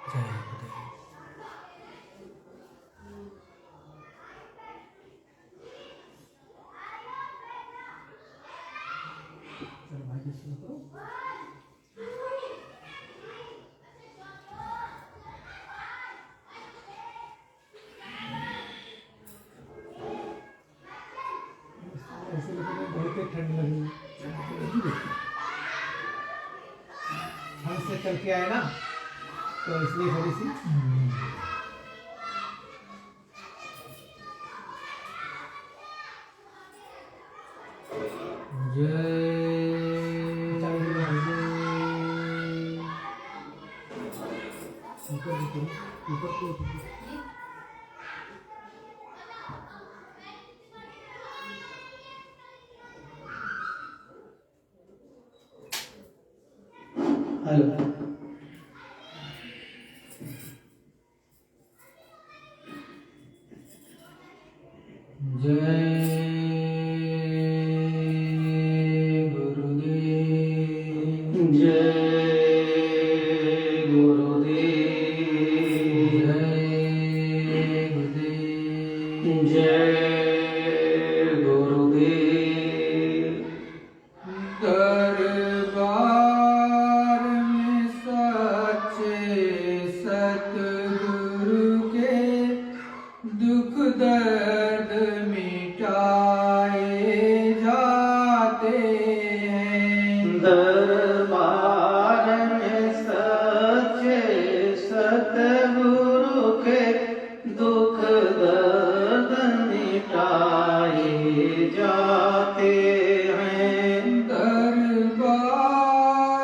जय गुरुदेव। ऐसे लोगों को बहुत ही ठंड लगी, ठंड से चल के आए ना, तो इसलिए थोड़ी सी ऊपर हेलो। जय गुरुदेव, जय गुरुदेव, जय गुरुदेव, जय गुरुदेव। दरबार में सच्चे सतगुरु के दुख दर्द मिटाए जाते हैं। दरबार में सच्चे सतगुरु के दुख दर्द मिटाए जाते हैं। दरबार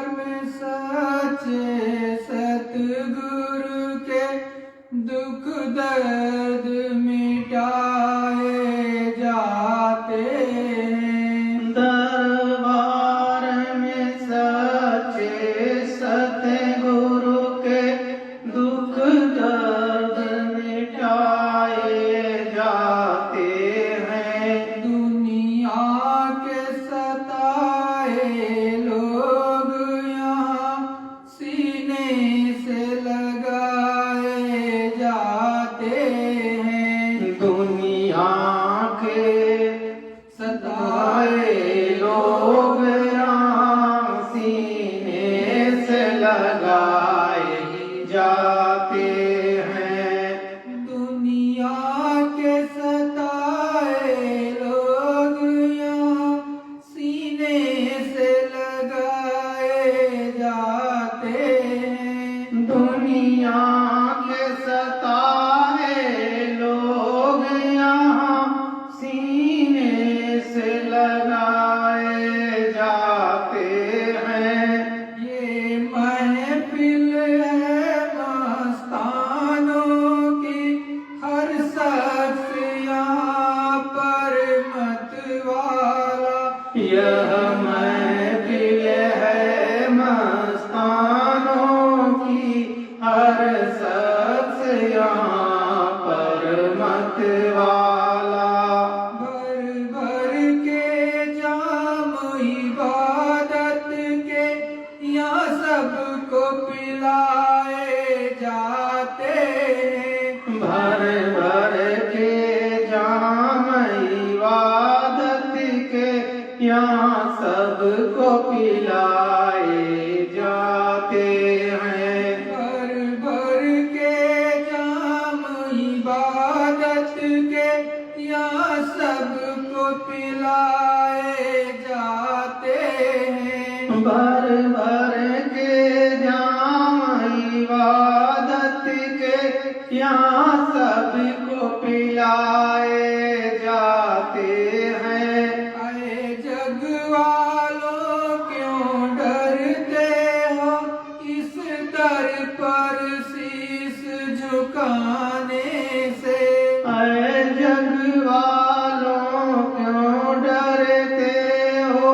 में सच्चे सतगुरु के दुख दर्द मिटाए जाते हैं। दरबार में सच्चे सतगुरु के दुख दर्द मिटाए जाते हैं। दुनिया के सताए लोग यहाँ सीने से लगाए जाते हैं। दुनिया के सताए लोग यहाँ सीने से लगाए जाते हैं। दुनिया के सताए लोग यहाँ सीने से लगाए जाते हैं। दुनिया के सताए लोग यहाँ सीने से लगाए जाते हैं। ये महफिल है मस्तानों की, हर शख्स यहाँ पर मतवाला। यह महफिल है मस्तानों की, हर शख्स यहाँ पर मतवाला। भर भर के जाम इबादत के यहाँ सबको पिलाए जाते हैं। भर भर के जाम इबादत के यहाँ सबको पिलाए जाते हैं। भर भर के जाम इबादत के यहाँ सबको पिलाए जाते हैं। भर भर के जाम इबादत के यहाँ सबको पिलाए जाते हैं। अरे जग वालों क्यों डरते हो इस दर पर शीश झुकाने से। अरे जग वालों क्यों डरते हो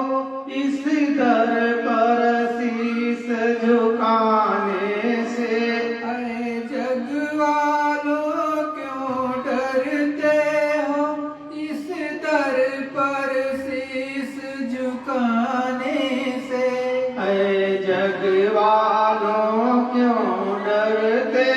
इस दर पर शीश झुकाने से। अरे जग वालों क्यों डरते हो इस दर पर शीश झुकाने से। अरे जग वालों क्यों डरते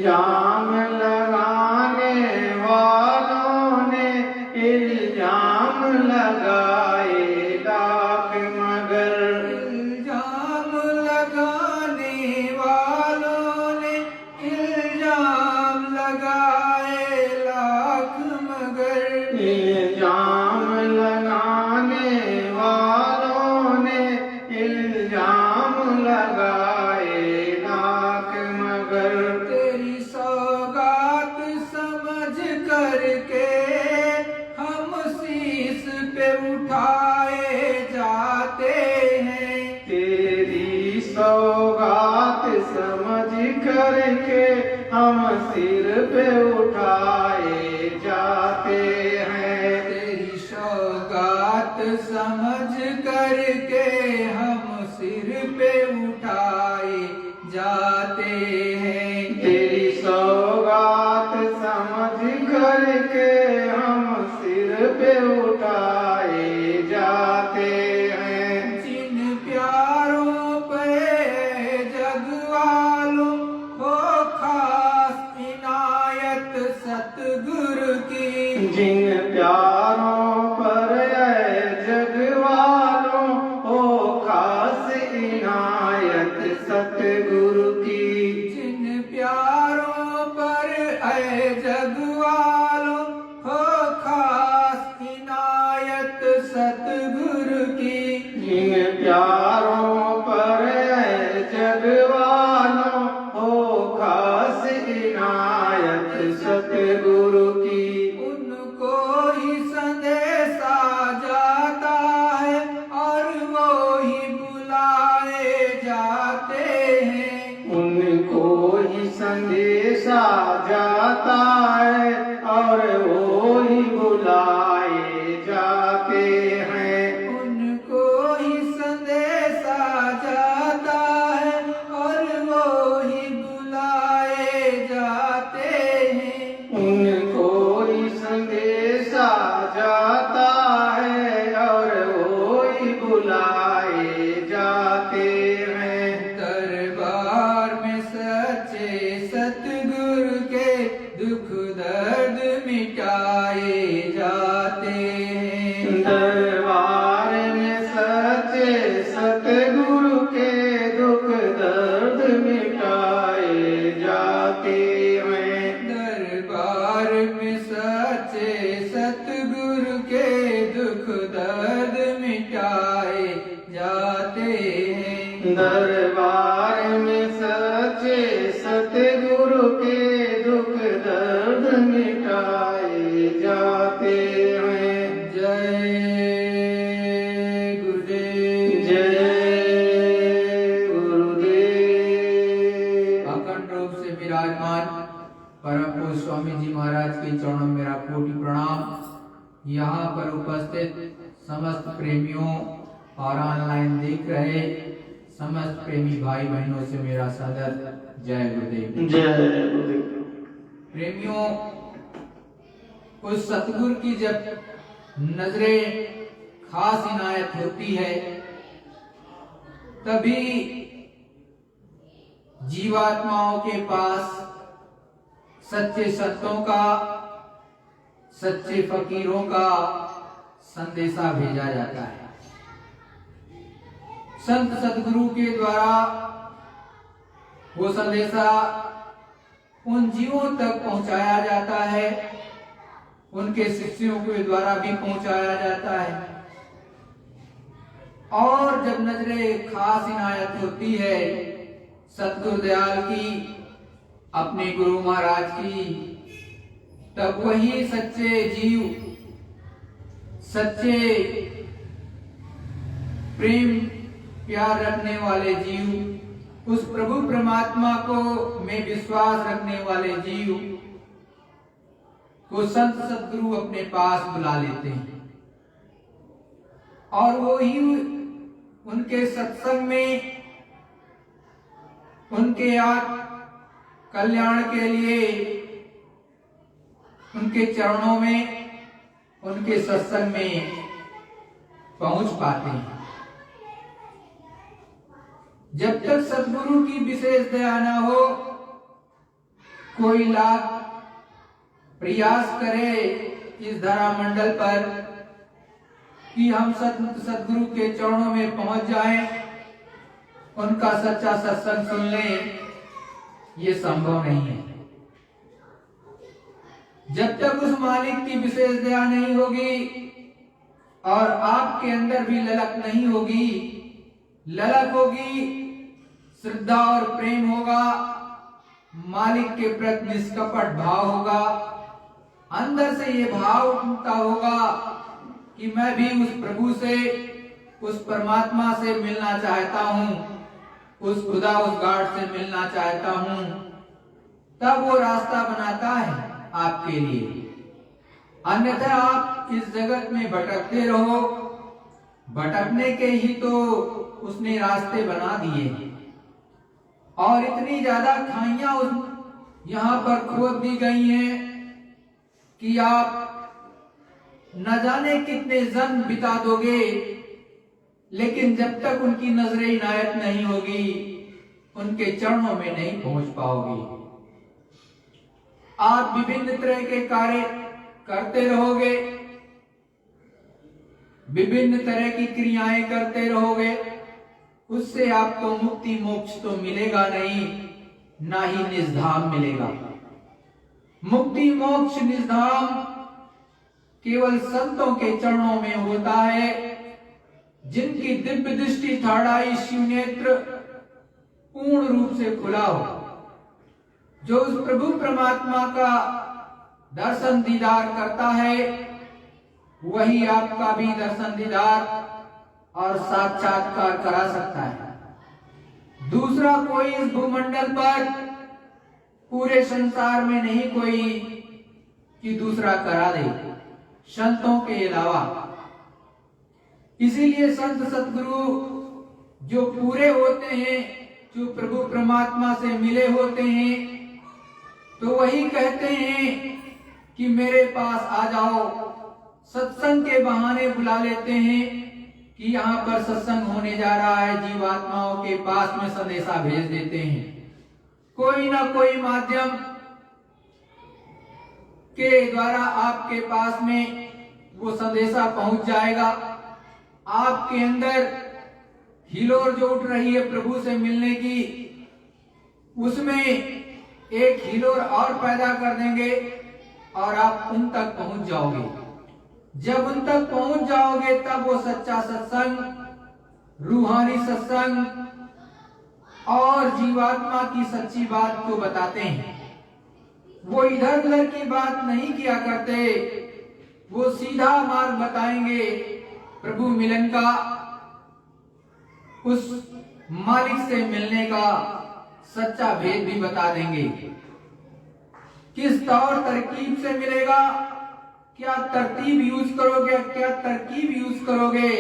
इल्जाम लगाने वालों ने इल्जाम लगाए लाख मगर, इल्जाम लगाने वालों ने इल्जाम लगाए लाख मगर, इल्जाम लगाने वालों ने इल्जाम लगाए लाख मगर, तेरी सौगात समझ करके हम शीश पे उठाए जाते हैं। तेरी सौगात समझ करके हम सिर पे उठाए जाते हैं। तेरी सौगात समझ करके हम सिर पे उठाए जाते हैं। तेरी सौगात समझ करके हम सिर पे उठाए जाते हैं। जिन प्यारों पे जग वालों हो खास इनायत सतगुरु की, जिन प्यारों पर है जग वालों हो खास इनायत सतगुरु की, जिन प्यारों पर है जग वालों हो खास इनायत सतगुरु की। जिन प्यारों पर है जग वालों हो खास इनायत सतगुरु की, उनको ही संदेशा जाता है और वो ही बुलाए जाते हैं। उनको ही संदेशा जाता है और वो ही बुलाए जाते हैं। उनको ही संदेशा जाता है और वो ही बुलाए जाते हैं। उनको ही संदेशा जाता है और वो ही बुलाए जाते हैं। दरबार में सच्चे सतगुरु के दुख दर्द मिटाए जाते हैं। दरबार में सच्चे सतगुरु के दुख दर्द मिटाए जाते हैं। दरबार में सच्चे सतगुरु के दुख दर्द मिटाए जाते हैं। दरबार में सच्चे सतगुरु के दुख दर्द मिटाए जाते हैं। जय गुरुदेव। जय गुरुदेव। अखंड रूप से विराजमान परम पूज्य स्वामी जी महाराज के चरणों में मेरा कोटि प्रणाम। यहाँ पर उपस्थित समस्त प्रेमियों और ऑनलाइन देख रहे समस्त प्रेमी भाई बहनों से मेरा सादर जय गुरुदेव। जय गुरुदेव। प्रेमियों, उस सतगुरु की जब नजरें खास इनायत होती है तभी जीवात्माओं के पास सच्चे संतों का, सच्चे फकीरों का संदेशा भेजा जाता है। संत सतगुरु के द्वारा वो संदेशा उन जीवों तक पहुंचाया जाता है, उनके शिष्यों के द्वारा भी पहुंचाया जाता है। और जब नजरे खास इनायत होती है सतगुरु दयाल की, अपने गुरु महाराज की, तब वही सच्चे जीव, सच्चे प्रेम प्यार रखने वाले जीव, उस प्रभु परमात्मा को में विश्वास रखने वाले जीव को संत सतगुरु अपने पास बुला लेते हैं और वो ही उनके सत्संग में उनके कल्याण के लिए उनके चरणों में, उनके सत्संग में पहुंच पाते हैं। जब तक सद्गुरु की विशेष दया न हो कोई लाख प्रयास करे इस धरा मंडल पर कि हम सदगुरु के चरणों में पहुंच जाएं, उनका सच्चा सत्संग सुन लें, ये संभव नहीं है। जब तक उस मालिक की विशेष दया नहीं होगी और आपके अंदर भी ललक नहीं होगी, ललक होगी, श्रद्धा और प्रेम होगा, मालिक के प्रति निष्कपट भाव होगा, अंदर से ये भाव उठता होगा कि मैं भी उस प्रभु से, उस परमात्मा से मिलना चाहता हूं, उस खुदा, उस गाड से मिलना चाहता हूं, तब वो रास्ता बनाता है आपके लिए। अन्यथा आप इस जगत में भटकते रहो, भटकने के ही तो उसने रास्ते बना दिए और इतनी ज्यादा खाइयां यहाँ पर खोद दी गई हैं कि आप न जाने कितने जन्म बिता दोगे, लेकिन जब तक उनकी नजर इनायत नहीं होगी, उनके चरणों में नहीं पहुंच पाओगे। आप विभिन्न तरह के कार्य करते रहोगे, विभिन्न तरह की क्रियाएं करते रहोगे, उससे आपको मुक्ति मोक्ष तो मिलेगा नहीं, ना ही निजधाम मिलेगा। मुक्ति मोक्ष निजधाम केवल संतों के चरणों में होता है, जिनकी दिव्य दृष्टि, ठाड़ाई, शिव नेत्र पूर्ण रूप से खुला हो, जो उस प्रभु परमात्मा का दर्शन दीदार करता है, वही आपका भी दर्शन दीदार और साक्षात्कार करा सकता है। दूसरा कोई इस भूमंडल पर, पूरे संसार में नहीं कोई कि दूसरा करा दे, संतों के अलावा। इसीलिए संत सतगुरु जो पूरे होते हैं, जो प्रभु परमात्मा से मिले होते हैं, तो वही कहते हैं कि मेरे पास आ जाओ। सत्संग के बहाने बुला लेते हैं कि यहाँ पर सत्संग होने जा रहा है, जीवात्माओं के पास में संदेशा भेज देते हैं। कोई ना कोई माध्यम के द्वारा आपके पास में वो संदेशा पहुंच जाएगा। आपके अंदर हिलोर जो उठ रही है प्रभु से मिलने की, उसमें एक हिलोर और पैदा कर देंगे और आप उन तक पहुंच जाओगे। जब उन तक पहुंच जाओगे, तब वो सच्चा सत्संग, रूहानी सत्संग और जीवात्मा की सच्ची बात को बताते हैं। वो इधर उधर की बात नहीं किया करते, वो सीधा मार्ग बताएंगे प्रभु मिलन का, उस मालिक से मिलने का सच्चा भेद भी बता देंगे। किस तौर तरकीब से मिलेगा, क्या तरतीब यूज करोगे, क्या तरकीब यूज करोगे,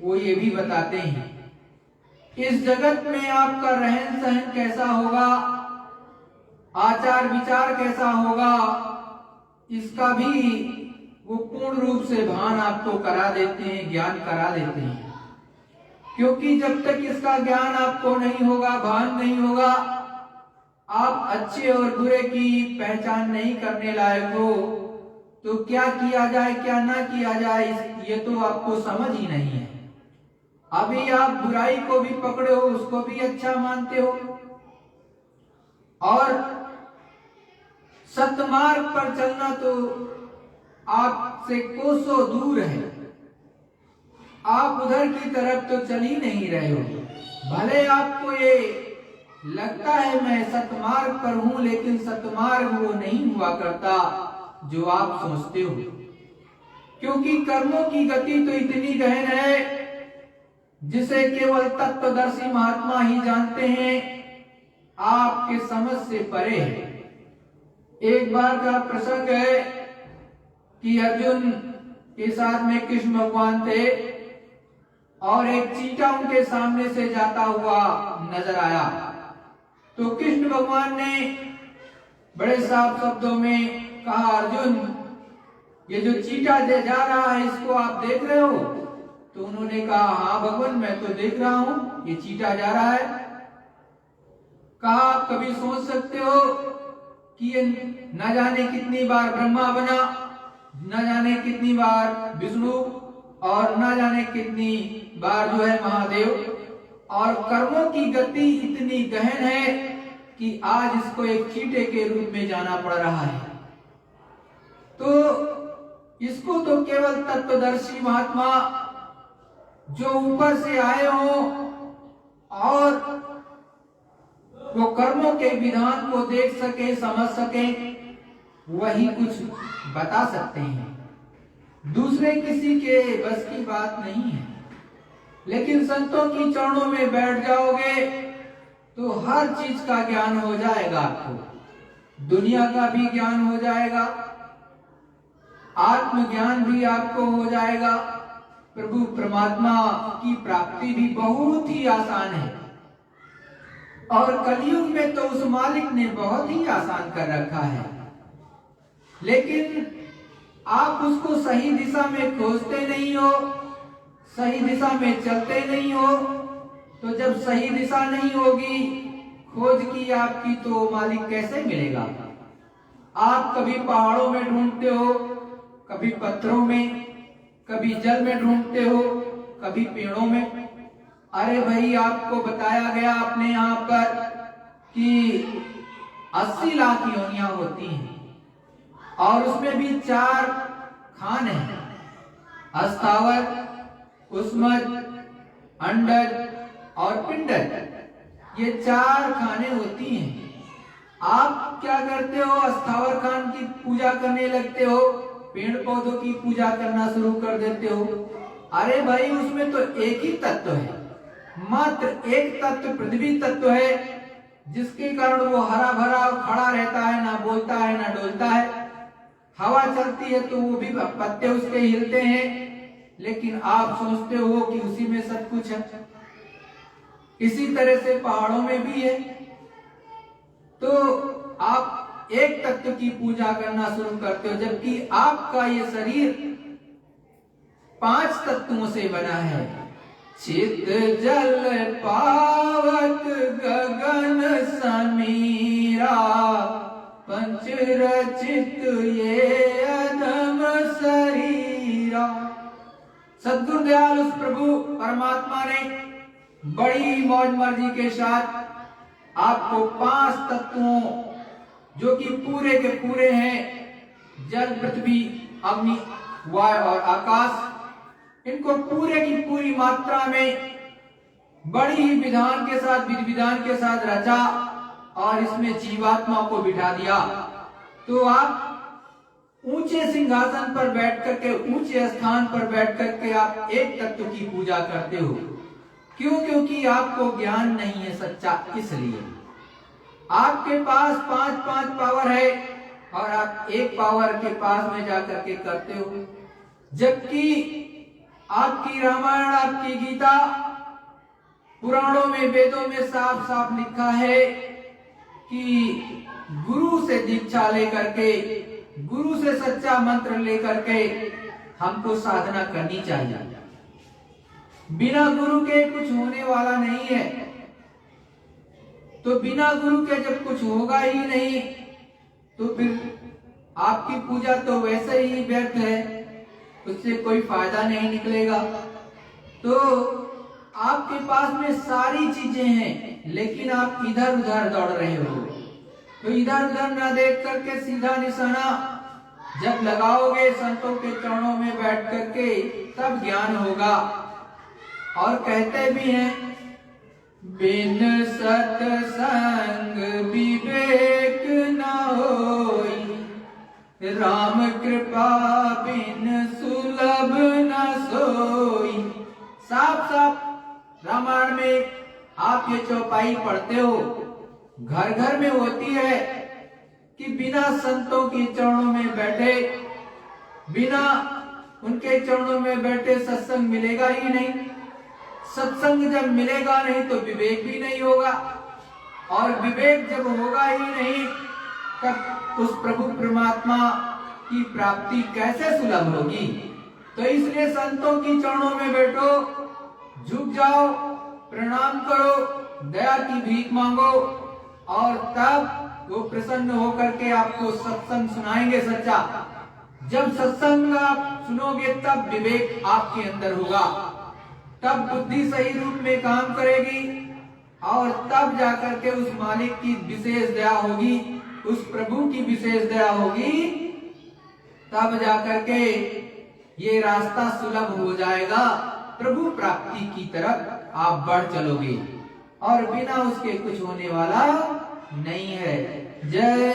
वो ये भी बताते हैं। इस जगत में आपका रहन सहन कैसा होगा, आचार विचार कैसा होगा, इसका भी वो पूर्ण रूप से भान आपको करा देते हैं, ज्ञान करा देते हैं। क्योंकि जब तक इसका ज्ञान आपको नहीं होगा, भान नहीं होगा, आप अच्छे और बुरे की पहचान नहीं करने लायक हो, तो क्या किया जाए क्या ना किया जाए, ये तो आपको समझ ही नहीं है। अभी आप बुराई को भी पकड़े हो, उसको भी अच्छा मानते हो और सत्मार्ग पर चलना तो आपसे कोसों दूर है। आप उधर की तरफ तो चल ही नहीं रहे हो। भले आपको ये लगता है मैं सतमार्ग पर हूं, लेकिन सतमार्ग वो नहीं हुआ करता जो आप सोचते हो। क्योंकि कर्मों की गति तो इतनी गहन है जिसे केवल तत्वदर्शी महात्मा ही जानते हैं, आपके समझ से परे है। एक बार का प्रसंग है कि अर्जुन के साथ में कृष्ण भगवान थे और एक चींटा उनके सामने से जाता हुआ नजर आया। तो कृष्ण भगवान ने बड़े साफ शब्दों में कहा, अर्जुन ये जो चींटा जा रहा है इसको आप देख रहे हो? तो उन्होंने कहा, हाँ भगवान मैं तो देख रहा हूं, ये चींटा जा रहा है। कहा, आप कभी सोच सकते हो कि ये न जाने कितनी बार ब्रह्मा बना, न जाने कितनी बार विष्णु, और न जाने कितनी बार जो है महादेव, और कर्मों की गति इतनी गहन है कि आज इसको एक चींटे के रूप में जाना पड़ रहा है। तो इसको तो केवल तत्वदर्शी महात्मा जो ऊपर से आए हों और वो कर्मों के विधान को देख सके, समझ सके, वही कुछ बता सकते हैं। दूसरे किसी के बस की बात नहीं है। लेकिन संतों की चरणों में बैठ जाओगे तो हर चीज का ज्ञान हो जाएगा आपको। दुनिया का भी ज्ञान हो जाएगा, आत्मज्ञान भी आपको हो जाएगा, प्रभु परमात्मा की प्राप्ति भी बहुत ही आसान है। और कलयुग में तो उस मालिक ने बहुत ही आसान कर रखा है। लेकिन आप उसको सही दिशा में खोजते नहीं हो, सही दिशा में चलते नहीं हो। तो जब सही दिशा नहीं होगी खोज की आपकी, तो मालिक कैसे मिलेगा? आप कभी पहाड़ों में ढूंढते हो, कभी पत्थरों में, कभी जल में ढूंढते हो, कभी पेड़ों में। अरे भाई, आपको बताया गया अपने यहाँ पर कि 80 लाख योनियां होती हैं और उसमें भी 4 खान हैं, अस्थावर, उष्मज, अंडज और पिंडज। ये 4 खाने होती हैं। आप क्या करते हो? अस्थावर खान की पूजा करने लगते हो, पेड़ पौधों की पूजा करना शुरू कर देते हो। अरे भाई, उसमें तो एक ही तत्व है, मात्र एक तत्व पृथ्वी तत्व है, जिसके कारण वो हरा भरा खड़ा रहता है, ना बोलता है ना डोलता है। हवा चलती है तो वो भी पत्ते उसके हिलते हैं, लेकिन आप सोचते हो कि उसी में सब कुछ है। इसी तरह से पहाड़ों में भी है। तो आप एक तत्व की पूजा करना शुरू करते हो, जबकि आपका ये शरीर 5 तत्वों से बना है। चित जल पावक गगन समीरा, पंच रचित ये अदम शरीरा। सद्गुरु दयाल उस प्रभु परमात्मा ने बड़ी मौज मर्जी के साथ आपको 5 तत्वों, जो कि पूरे के पूरे हैं, जल, पृथ्वी, अग्नि, वायु और आकाश, इनको पूरे की पूरी मात्रा में बड़ी ही विधान के साथ, विधि विधान के साथ रचा और इसमें जीवात्मा को बिठा दिया। तो आप ऊंचे सिंहासन पर बैठ करके, ऊंचे स्थान पर बैठ करके आप एक तत्व की पूजा करते हो। क्यों? क्योंकि आपको ज्ञान नहीं है सच्चा। इसलिए आपके पास 5 पावर है और आप एक पावर के पास में जाकर के करते हो। जबकि आपकी रामायण, आपकी गीता, पुराणों में, वेदों में साफ साफ लिखा है कि गुरु से दीक्षा लेकर के, गुरु से सच्चा मंत्र लेकर के हमको साधना करनी चाहिए। बिना गुरु के कुछ होने वाला नहीं है। तो बिना गुरु के जब कुछ होगा ही नहीं, तो फिर आपकी पूजा तो वैसे ही व्यर्थ है, उससे कोई फायदा नहीं निकलेगा। तो आपके पास में सारी चीजें हैं, लेकिन आप इधर उधर दौड़ रहे हो। तो इधर उधर ना देख करके सीधा निशाना जब लगाओगे संतों के चरणों में बैठ करके, तब ज्ञान होगा। और कहते भी हैं, बिन सत्संग विवेक न होई, राम कृपा बिन सुलभ न सोई। साफ साफ रामायण में आप ये चौपाई पढ़ते हो, घर घर में होती है कि बिना संतों के चरणों में बैठे, बिना उनके चरणों में बैठे सत्संग मिलेगा ही नहीं। सत्संग जब मिलेगा नहीं तो विवेक भी नहीं होगा, और विवेक जब होगा ही नहीं, तब उस प्रभु परमात्मा की प्राप्ति कैसे सुलभ होगी। तो इसलिए संतों की चरणों में बैठो, झुक जाओ, प्रणाम करो, दया की भीख मांगो, और तब वो प्रसन्न होकर के आपको सत्संग सुनाएंगे सच्चा। जब सत्संग आप सुनोगे तब विवेक आपके अंदर होगा, तब बुद्धि सही रूप में काम करेगी और तब जाकर के उस मालिक की विशेष दया होगी, उस प्रभु की विशेष दया होगी, तब जाकर के ये रास्ता सुलभ हो जाएगा। प्रभु प्राप्ति की तरफ आप बढ़ चलोगे और बिना उसके कुछ होने वाला नहीं है। जय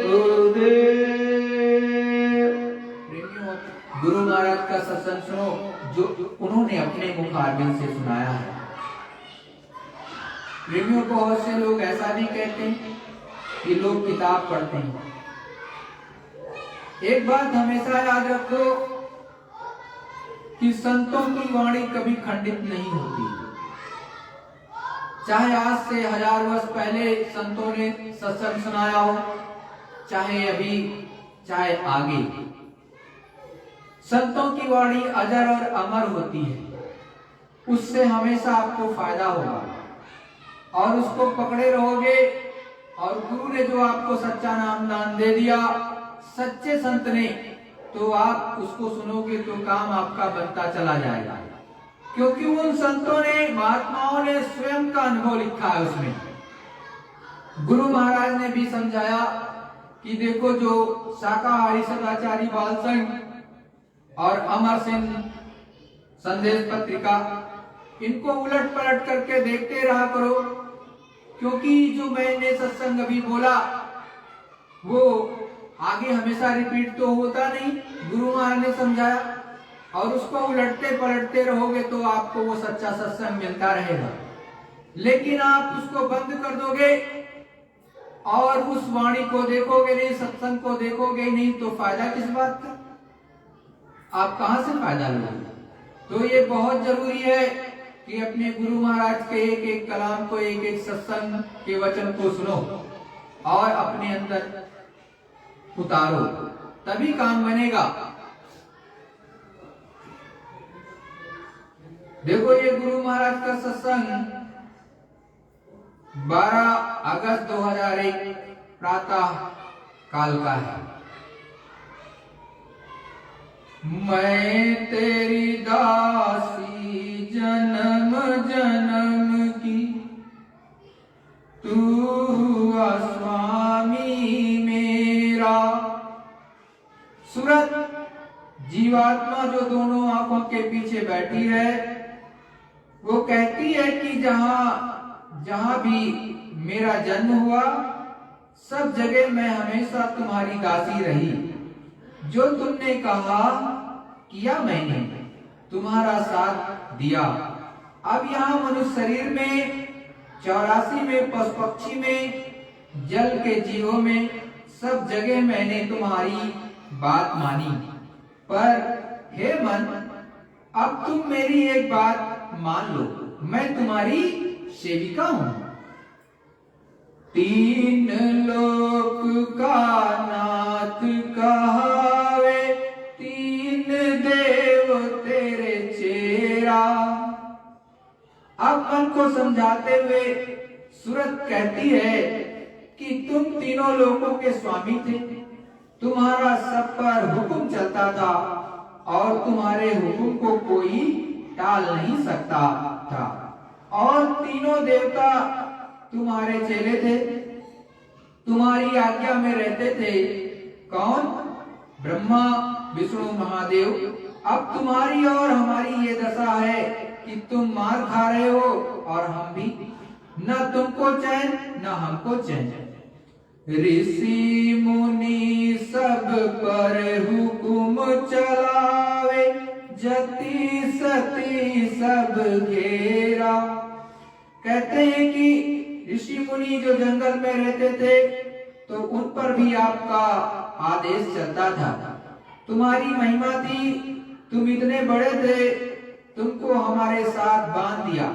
गुरुदेव। प्रेमियों, गुरु महाराज का सत्संग सुनो जो उन्होंने अपने मुखारबिंद से सुनाया है। प्रेमियों, बहुत से लोग ऐसा भी कहते हैं कि लोग किताब पढ़ते हैं। एक बात हमेशा याद रखो कि संतों की वाणी कभी खंडित नहीं होती। चाहे आज से 1000 वर्ष पहले संतों ने सत्संग सुनाया हो, चाहे अभी, चाहे आगे, संतों की वाणी अजर और अमर होती है। उससे हमेशा आपको फायदा होगा और उसको पकड़े रहोगे। और गुरु ने जो आपको सच्चा नाम दान दे दिया, सच्चे संत ने, तो आप उसको सुनोगे तो काम आपका बनता चला जाएगा, क्योंकि उन संतों ने, महात्माओं ने स्वयं का अनुभव लिखा है उसमें। गुरु महाराज ने भी समझाया कि देखो, जो शाकाहारी सदाचारी बाल संघ और अमर सिंह संदेश पत्रिका, इनको उलट पलट करके देखते रहा करो, क्योंकि जो मैंने सत्संग अभी बोला वो आगे हमेशा रिपीट तो होता नहीं। गुरु महाराज ने समझाया और उसको उलटते पलटते रहोगे तो आपको वो सच्चा सत्संग मिलता रहेगा। लेकिन आप उसको बंद कर दोगे और उस वाणी को देखोगे नहीं, सत्संग को देखोगे नहीं, तो फायदा किस बात का? आप कहां से फायदा लोगे? तो ये बहुत जरूरी है कि अपने गुरु महाराज के एक एक कलाम को, एक एक सत्संग के वचन को सुनो और अपने अंदर उतारो, तभी काम बनेगा। देखो, ये गुरु महाराज का सत्संग 12 अगस्त 2001 प्रातः काल का है। मैं तेरी दासी जन्म जन्म की, तू हुआ स्वामी मेरा। सूरत जीवात्मा जो दोनों आंखों के पीछे बैठी है, वो कहती है कि जहां भी मेरा जन्म हुआ, सब जगह मैं हमेशा तुम्हारी दासी रही। जो तुमने कहा किया मैंने, तुम्हारा साथ दिया। अब यहाँ मनुष्य शरीर में, 84 में, पशु पक्षी में, जल के जीवों में, सब जगह मैंने तुम्हारी बात मानी। पर हे मन, अब तुम मेरी एक बात मान लो, मैं तुम्हारी सेविका हूं। 3 लोक का नाथ कहावे, 3 देव तेरे चेरा। अब मन को समझाते हुए सूरत कहती है कि तुम तीनों लोकों के स्वामी थे, तुम्हारा सब पर हुक्म चलता था और तुम्हारे हुक्म को कोई टाल नहीं सकता था। और तीनों देवता तुम्हारे चेले थे, तुम्हारी आज्ञा में रहते थे। कौन? ब्रह्मा, विष्णु, महादेव। अब तुम्हारी और हमारी ये दशा है कि तुम मार खा रहे हो और हम भी, न तुमको चैन न हमको चैन। ऋषि मुनि सब पर हुक्म चलावे, जति सती सब घेरा। कहते हैं कि ऋषि मुनि जो जंगल में रहते थे, तो उन पर भी आपका आदेश चलता था। तुम्हारी महिमा थी, तुम इतने बड़े थे, तुमको हमारे साथ बांध दिया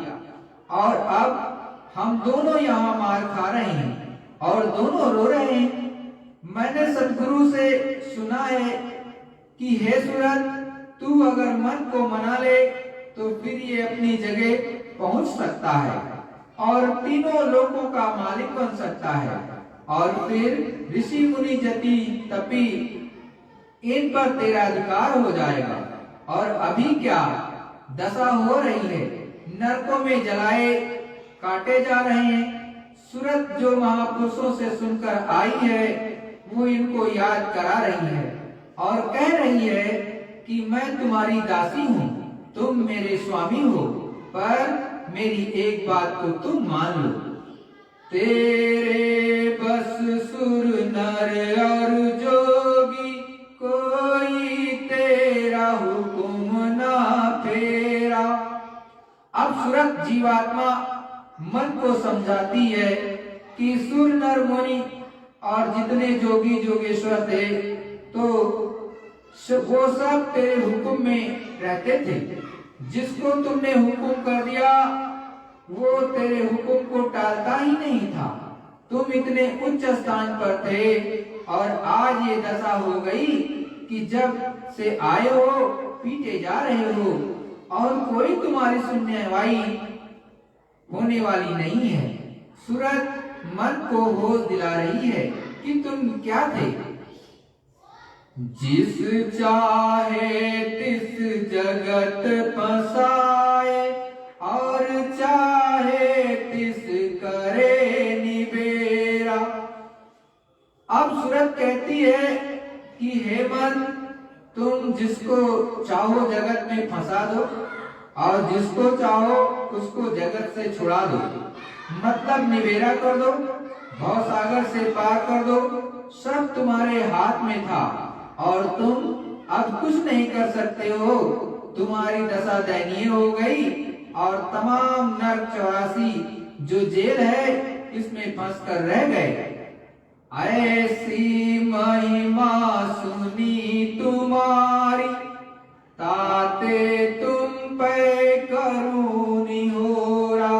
और अब हम दोनों यहाँ मार खा रहे हैं और दोनों रो रहे हैं। मैंने सतगुरु से सुना है कि हे सूरत, तू अगर मन को मना ले तो फिर ये अपनी जगह पहुंच सकता है और तीनों लोकों का मालिक बन सकता है। और फिर ऋषि मुनि जति तपी इन पर तेरा अधिकार हो जाएगा। और अभी क्या दशा हो रही है, नरकों में जलाए काटे जा रहे हैं। सूरत जो महापुरुषों से सुनकर आई है वो इनको याद करा रही है और कह रही है कि मैं तुम्हारी दासी हूँ, तुम मेरे स्वामी हो, पर मेरी एक बात को तुम मान लो। तेरे बस सुर नर और जोगी, कोई तेरा हुक्म ना फेरा। अब सूरत जीवात्मा मन को समझाती है कि सुर नर मुनि और जितने जोगी जोगेश्वर थे तो वो सब तेरे हुक्म में रहते थे। जिसको तुमने हुक्म कर दिया वो तेरे हुक्म को टालता ही नहीं था। तुम इतने उच्च स्थान पर थे और आज ये दशा हो गई कि जब से आए हो पीटे जा रहे हो और कोई तुम्हारी सुनने होने वाली नहीं है। सूरत मन को होश दिला रही है कि तुम क्या थे। जिस चाहे तिस जगत फसाए और चाहे तिस करे निबेरा। अब सूरत कहती है कि हे मन, तुम जिसको चाहो जगत में फंसा दो और जिसको चाहो उसको जगत से छुड़ा दो, मतलब निबेरा कर दो, भव सागर से पार कर दो। सब तुम्हारे हाथ में था और तुम अब कुछ नहीं कर सकते हो। तुम्हारी दशा दयनीय हो गई और तमाम नरक 84 जो जेल है इसमें फंस कर रह गए। ऐसी महिमा सुनी तुम्हारी, ताते तुम पे करूं निहोरा।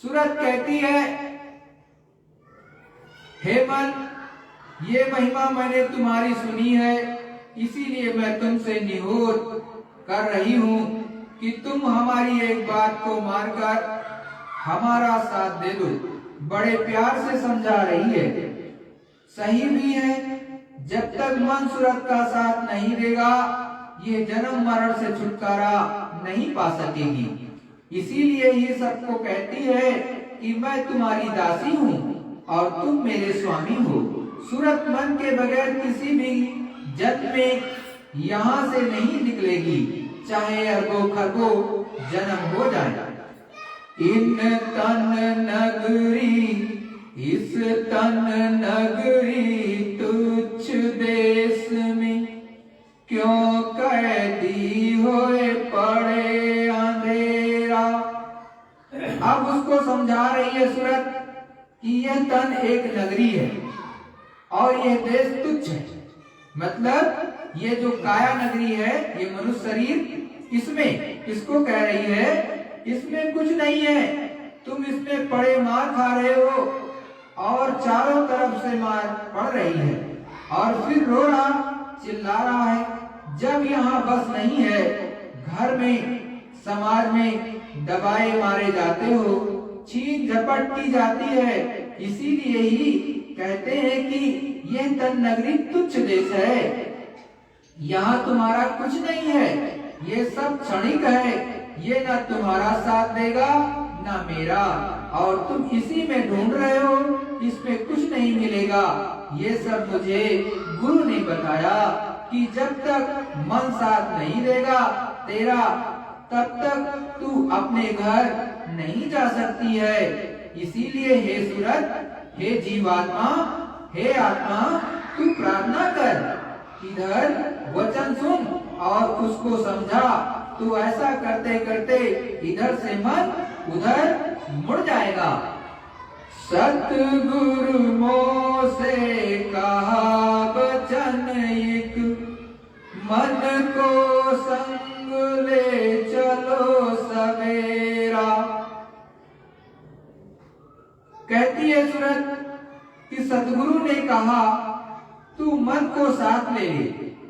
सूरत कहती है, हे मन, ये महिमा मैंने तुम्हारी सुनी है, इसीलिए मैं तुमसे निहोर कर रही हूँ कि तुम हमारी एक बात को मानकर हमारा साथ दे दो। बड़े प्यार से समझा रही है। सही भी है, जब तक मन सूरत का साथ नहीं देगा ये जन्म मरण से छुटकारा नहीं पा सकेगी। इसीलिए ये सबको कहती है कि मैं तुम्हारी दासी हूँ और तुम मेरे स्वामी हो। सूरत मन के बगैर किसी भी जन्म में यहाँ से नहीं निकलेगी, चाहे अरबों खरबों जन्म हो जाए। इन तन नगरी, इस तन नगरी तुच्छ देश में, क्यों कैदी होए पड़े अंधेरा। अब उसको समझा रही है सूरत कि यह तन एक नगरी है और यह देश तुच्छ है। मतलब ये जो काया नगरी है, ये मनुष्य शरीर, इसमें इसको कह रही है इसमें कुछ नहीं है। तुम इसमें पड़े मार खा रहे हो और चारों तरफ से मार पड़ रही है और फिर रो रहा चिल्ला रहा है। जब यहाँ बस नहीं है, घर में समाज में दबाए मारे जाते हो, छीन झपट की जाती है, इसीलिए ही कहते हैं कि यह तन नगरी तुच्छ देश है। यहाँ तुम्हारा कुछ नहीं है, ये सब क्षणिक है। ये न तुम्हारा साथ देगा न मेरा, और तुम इसी में ढूंढ रहे हो, इसमें कुछ नहीं मिलेगा। ये सब मुझे गुरु ने बताया कि जब तक मन साथ नहीं देगा तेरा, तब तक तू अपने घर नहीं जा सकती है। इसीलिए हे सूरत, हे जीवात्मा, हे आत्मा, तू प्रार्थना कर, इधर वचन सुन और उसको समझा। तू ऐसा करते करते इधर से मन उधर मुड़ जाएगा। सतगुरु मोह से कहा वचन एक, मन को संग ले चलो सवेरा। कहती है सूरत कि सतगुरु ने कहा तू मन को साथ ले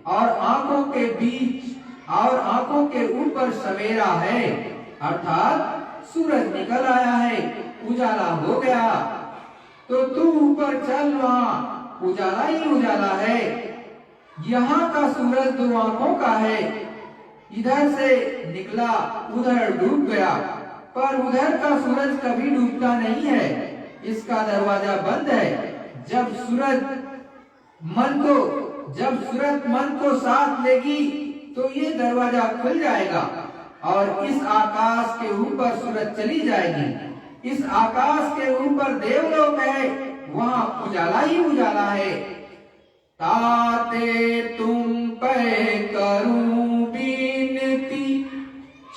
और आंखों के बीच और आंखों के ऊपर सवेरा है, अर्थात सूरज निकल आया है, उजाला हो गया, तो तू ऊपर चल, वहां उजाला ही उजाला है। यहाँ का सूरज दो आंखों का है, इधर से निकला उधर डूब गया, पर उधर का सूरज कभी डूबता नहीं है, इसका दरवाजा बंद है। जब सूरज मन को साथ लेगी तो ये दरवाजा खुल जाएगा और इस आकाश के ऊपर सूरज चली जाएगी। इस आकाश के ऊपर देवलोक है, वहां उजाला ही उजाला है। ताते तुम पे करूं बीनती,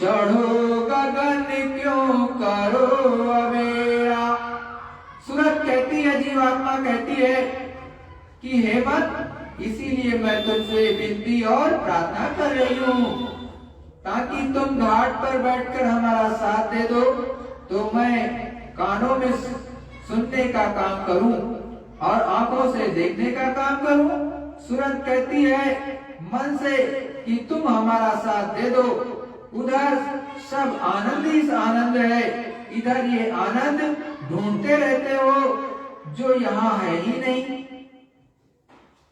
चढ़ो गगन क्यों करो अबेरा। सूरज कहती है, जीवात्मा कहती है कि हे मन, इसीलिए मैं तुझसे विनती और प्रार्थना कर रही हूँ, ताकि तुम घाट पर बैठकर हमारा साथ दे दो, तो मैं कानों में सुनने का काम करूं और आंखों से देखने का काम करूं। सूरज कहती है मन से कि तुम हमारा साथ दे दो। उधर सब आनंद ही आनंद है, इधर ये आनंद ढूंढते रहते हो जो यहाँ है ही नहीं।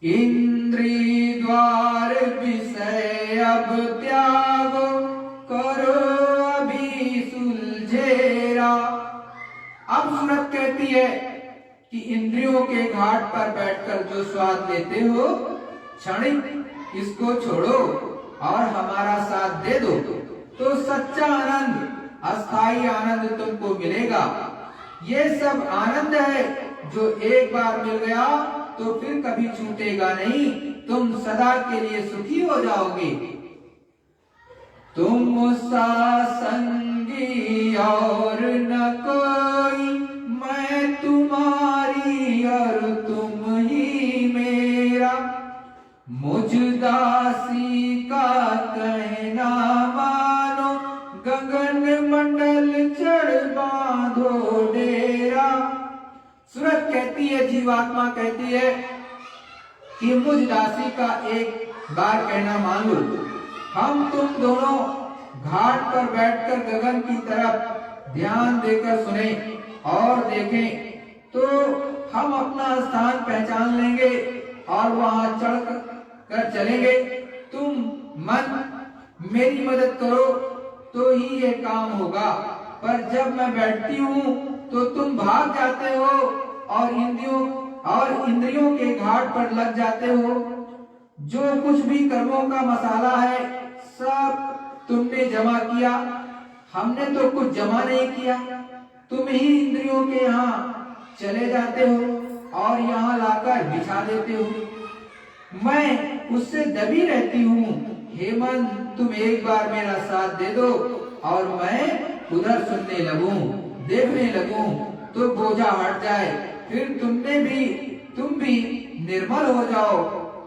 इंद्री द्वार विषय अब त्यागो, करो अभी सुलझेरा। अब सूरज कहती है कि इंद्रियों के घाट पर बैठकर जो स्वाद लेते हो, क्षणिक इसको छोड़ो और हमारा साथ दे दो, तो सच्चा आनंद, अस्थाई आनंद तुमको मिलेगा। ये सब आनंद है जो एक बार मिल गया तो फिर कभी छूटेगा नहीं, तुम सदा के लिए सुखी हो जाओगे। तुम सा संगी और न कोई, मैं तुम्हारी और तुम ही मेरा, मुझ दासी का कहना मानो, गगन मंडल चढ़ बांधो डेरा। सूरज कहती है, जीवात्मा कहती है कि मुझ दासी का एक बार कहना मान लो। हम तुम दोनों घाट पर बैठकर गगन की तरफ ध्यान देकर सुने और देखें, तो हम अपना स्थान पहचान लेंगे और वहां चढ़ कर चलेंगे। तुम मन मेरी मदद करो तो ही ये काम होगा, पर जब मैं बैठती हूँ तो तुम भाग जाते हो और इंद्रियों के घाट पर लग जाते हो। जो कुछ भी कर्मों का मसाला है सब तुमने जमा किया, हमने तो कुछ जमा नहीं किया। तुम ही इंद्रियों के यहाँ चले जाते हो और यहाँ लाकर बिछा देते हो। मैं उससे दबी रहती हूँ। हे मन, तुम एक बार मेरा साथ दे दो और मैं उधर सुनने लगूं, देखने लगूं, तो बोझा हट जाए, फिर तुम भी निर्मल हो जाओ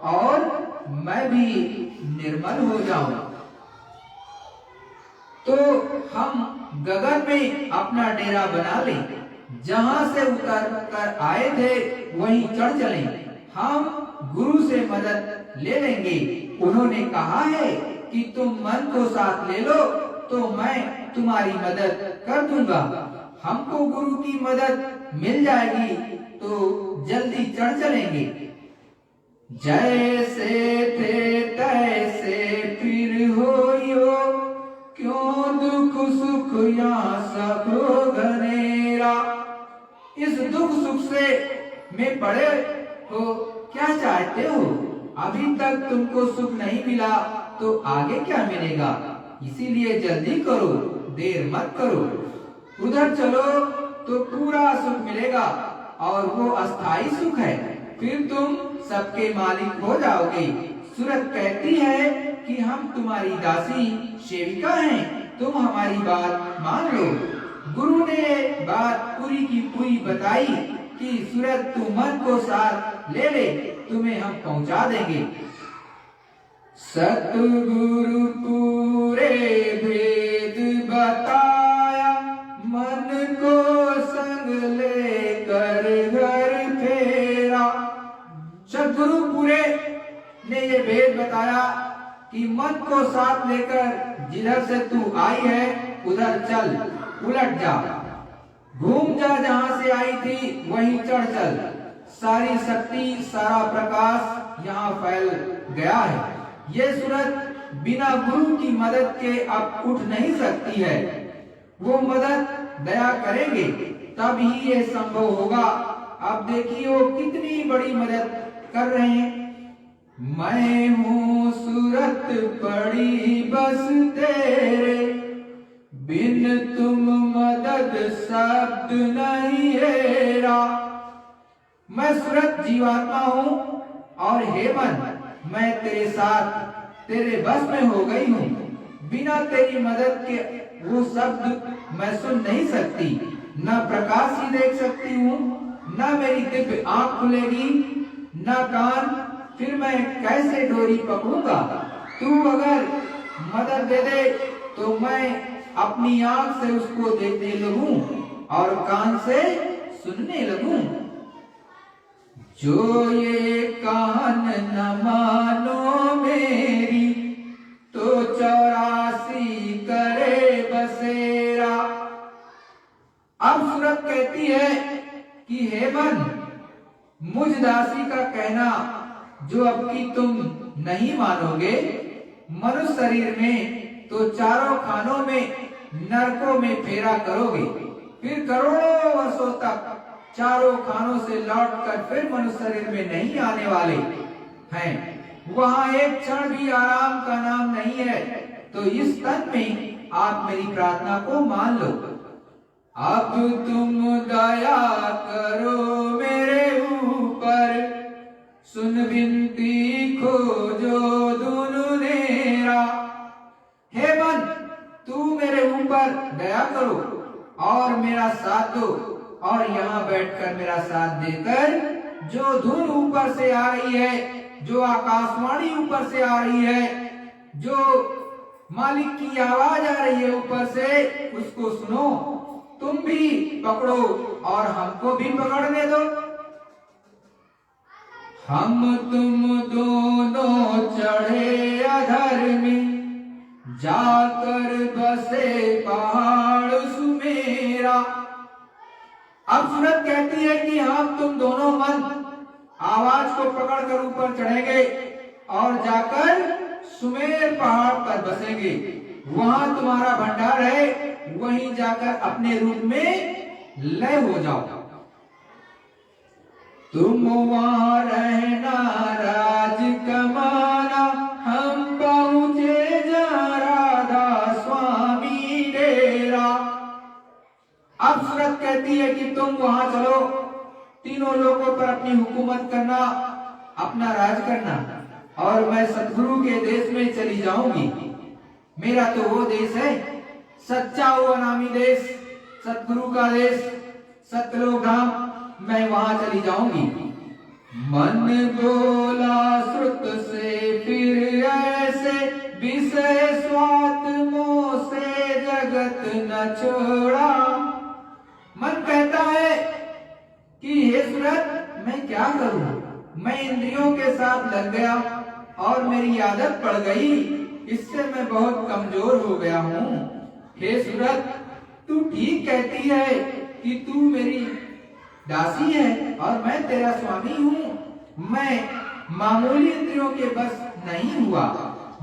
और मैं भी निर्मल हो जाऊं। तो हम गगन में अपना डेरा बना लें, जहां से उतर कर आए थे वहीं चढ़ चलें। हम गुरु से मदद ले लेंगे। उन्होंने कहा है कि तुम मन को साथ ले लो तो मैं तुम्हारी मदद कर दूंगा। हमको गुरु की मदद मिल जाएगी तो जल्दी चढ़ चलेंगे। जैसे थे तैसे फिर होइयो, क्यों दुख सुख यहाँ सखो घनेरा। इस दुख सुख से में पड़े हो, क्या चाहते हो? अभी तक तुमको सुख नहीं मिला तो आगे क्या मिलेगा? इसीलिए जल्दी करो, देर मत करो। उधर चलो तो पूरा सुख मिलेगा और वो अस्थाई सुख है, फिर तुम सबके मालिक हो जाओगे। सूरज कहती है कि हम तुम्हारी दासी सेविका हैं, तुम हमारी बात मान लो। गुरु ने बात पूरी की पूरी बताई कि सूरज तू मन को साथ ले ले, तुम्हें हम पहुंचा देंगे। सतगुरु पूरे भेद बताया, मन को संग लेकर घर फेरा। सतगुरु पूरे ने ये भेद बताया कि मन को साथ लेकर जिधर से तू आई है उधर चल, उलट जा, घूम जा, जहां से आई थी वहीं चढ़ चल। सारी शक्ति, सारा प्रकाश यहाँ फैल गया है। ये सूरत बिना गुरु की मदद के अब उठ नहीं सकती है। वो मदद दया करेंगे तब ही ये संभव होगा। अब देखिए वो कितनी बड़ी मदद कर रहे हैं। मैं हूँ सूरत पड़ी बस तेरे, बिन तुम मदद शब्द नहीं हेरा। मैं सूरत जीवात्मा हूँ और हे मन, मैं तेरे साथ तेरे बस में हो गई हूँ। बिना तेरी मदद के वो शब्द मैं सुन नहीं सकती, न प्रकाश ही देख सकती हूँ, न मेरी दिव्य आंख खुलेगी, न कान, फिर मैं कैसे डोरी पकड़ूंगा। तू अगर मदद दे दे तो मैं अपनी आंख से उसको देखने लगूं और कान से सुनने लगूं। जो ये कान न मानो मेरी, तो 84 करे बसेरा। अब सूरत कहती है कि हे मन, मुझ दासी का कहना जो अब की तुम नहीं मानोगे, मनुष्य शरीर में तो चारों खानों में नरकों में फेरा करोगे, फिर करोड़ों वर्षों तक चारों खानों से लौटकर फिर मनुष्य शरीर में नहीं आने वाले हैं। वहां एक क्षण भी आराम का नाम नहीं है। तो इस तन में आप मेरी प्रार्थना को मान लो। अब तुम दया करो मेरे ऊपर, सुन विनती खोजो दुनु नेरा। हे मन, तू मेरे ऊपर दया करो और मेरा साथ दो, और यहाँ बैठकर मेरा साथ देकर जो धुन ऊपर से आ रही है, जो आकाशवाणी ऊपर से आ रही है, जो मालिक की आवाज आ रही है ऊपर से, उसको सुनो। तुम भी पकड़ो और हमको भी पकड़ने दो। हम तुम दोनों चढ़े अधर में, जाकर बसे पहाड़ सुमेरा। अब सूरत कहती है कि हम तुम दोनों मन आवाज को पकड़कर ऊपर चढ़ेंगे और जाकर सुमेर पहाड़ पर बसेंगे। वहां तुम्हारा भंडार है, वहीं जाकर अपने रूप में लय हो जाओ। तुम वहां रहना राज कमाना, हम पहुंचे जा राधा स्वामी डेरा। अब सूरत कहती है कि तुम वहां चलो, तीनों लोगों पर अपनी हुकूमत करना, अपना राज करना, और मैं सतगुरु के देश में चली जाऊंगी। मेरा तो वो देश है, सच्चा वो अनामी देश, सतगुरु का देश, सतलोक धाम। मैं वहां चली जाऊंगी। मन बोला श्रुत से फिर ऐसे, विषय स्वात मोह से जगत न छोड़ा। मन कहता है कि हे सूरत, मैं क्या करूं? मैं इंद्रियों के साथ लग गया और मेरी आदत पड़ गई, इससे मैं बहुत कमजोर हो गया हूँ। हे सूरत, तू ठीक कहती है कि तू मेरी दासी है और मैं तेरा स्वामी हूँ। मैं मामूली इंद्रियों के बस नहीं हुआ,